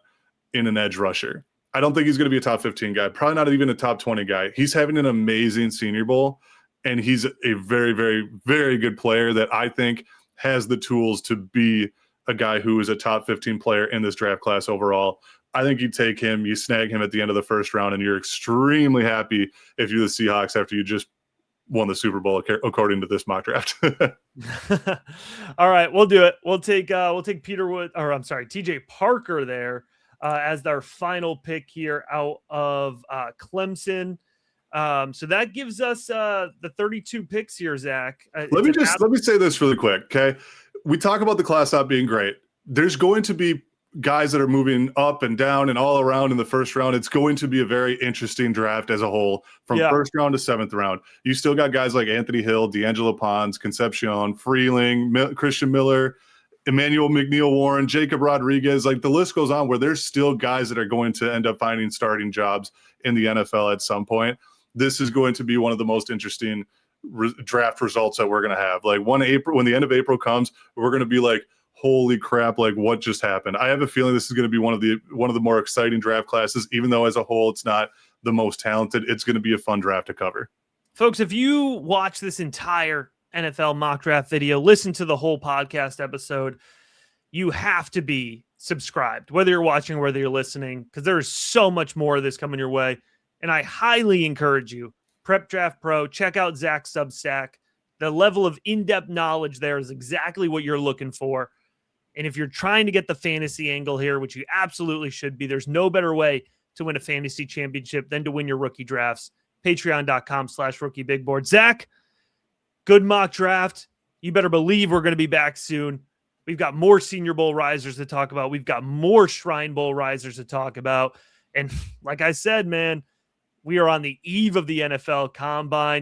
Speaker 2: in an edge rusher. I don't think he's going to be a top 15 guy, probably not even a top 20 guy. He's having an amazing Senior Bowl, and he's a very, very, very good player that I think has the tools to be a guy who is a top 15 player in this draft class overall. I think you take him, you snag him at the end of the first round, and you're extremely happy if you're the Seahawks after you just won the Super Bowl, according to this mock draft.
Speaker 1: All right, we'll do it. We'll take TJ Parker there as our final pick here out of Clemson. So that gives us the 32 picks here, Zach.
Speaker 2: Let me say this really quick, okay? We talk about the class not being great. There's going to be guys that are moving up and down and all around in the first round. It's going to be a very interesting draft as a whole from first round to seventh round. You still got guys like Anthony Hill, D'Angelo Pons, Concepcion, Freeling, Christian Miller, Emmanuel McNeil-Warren, Jacob Rodriguez. Like the list goes on where there's still guys that are going to end up finding starting jobs in the NFL at some point. This is going to be one of the most interesting draft results that we're going to have. Like when the end of April comes, we're going to be like, holy crap, like what just happened? I have a feeling this is going to be one of the more exciting draft classes, even though as a whole it's not the most talented. It's going to be a fun draft to cover.
Speaker 1: Folks, if you watch this entire NFL mock draft video, listen to the whole podcast episode, you have to be subscribed, whether you're watching or whether you're listening, because there's so much more of this coming your way. And I highly encourage you, Prep Draft Pro, check out Zach's Substack. The level of in-depth knowledge there is exactly what you're looking for. And if you're trying to get the fantasy angle here, which you absolutely should be, there's no better way to win a fantasy championship than to win your rookie drafts. Patreon.com/rookiebigboard. Zach, good mock draft. You better believe we're going to be back soon. We've got more Senior Bowl risers to talk about. We've got more Shrine Bowl risers to talk about. And like I said, man, we are on the eve of the NFL Combine.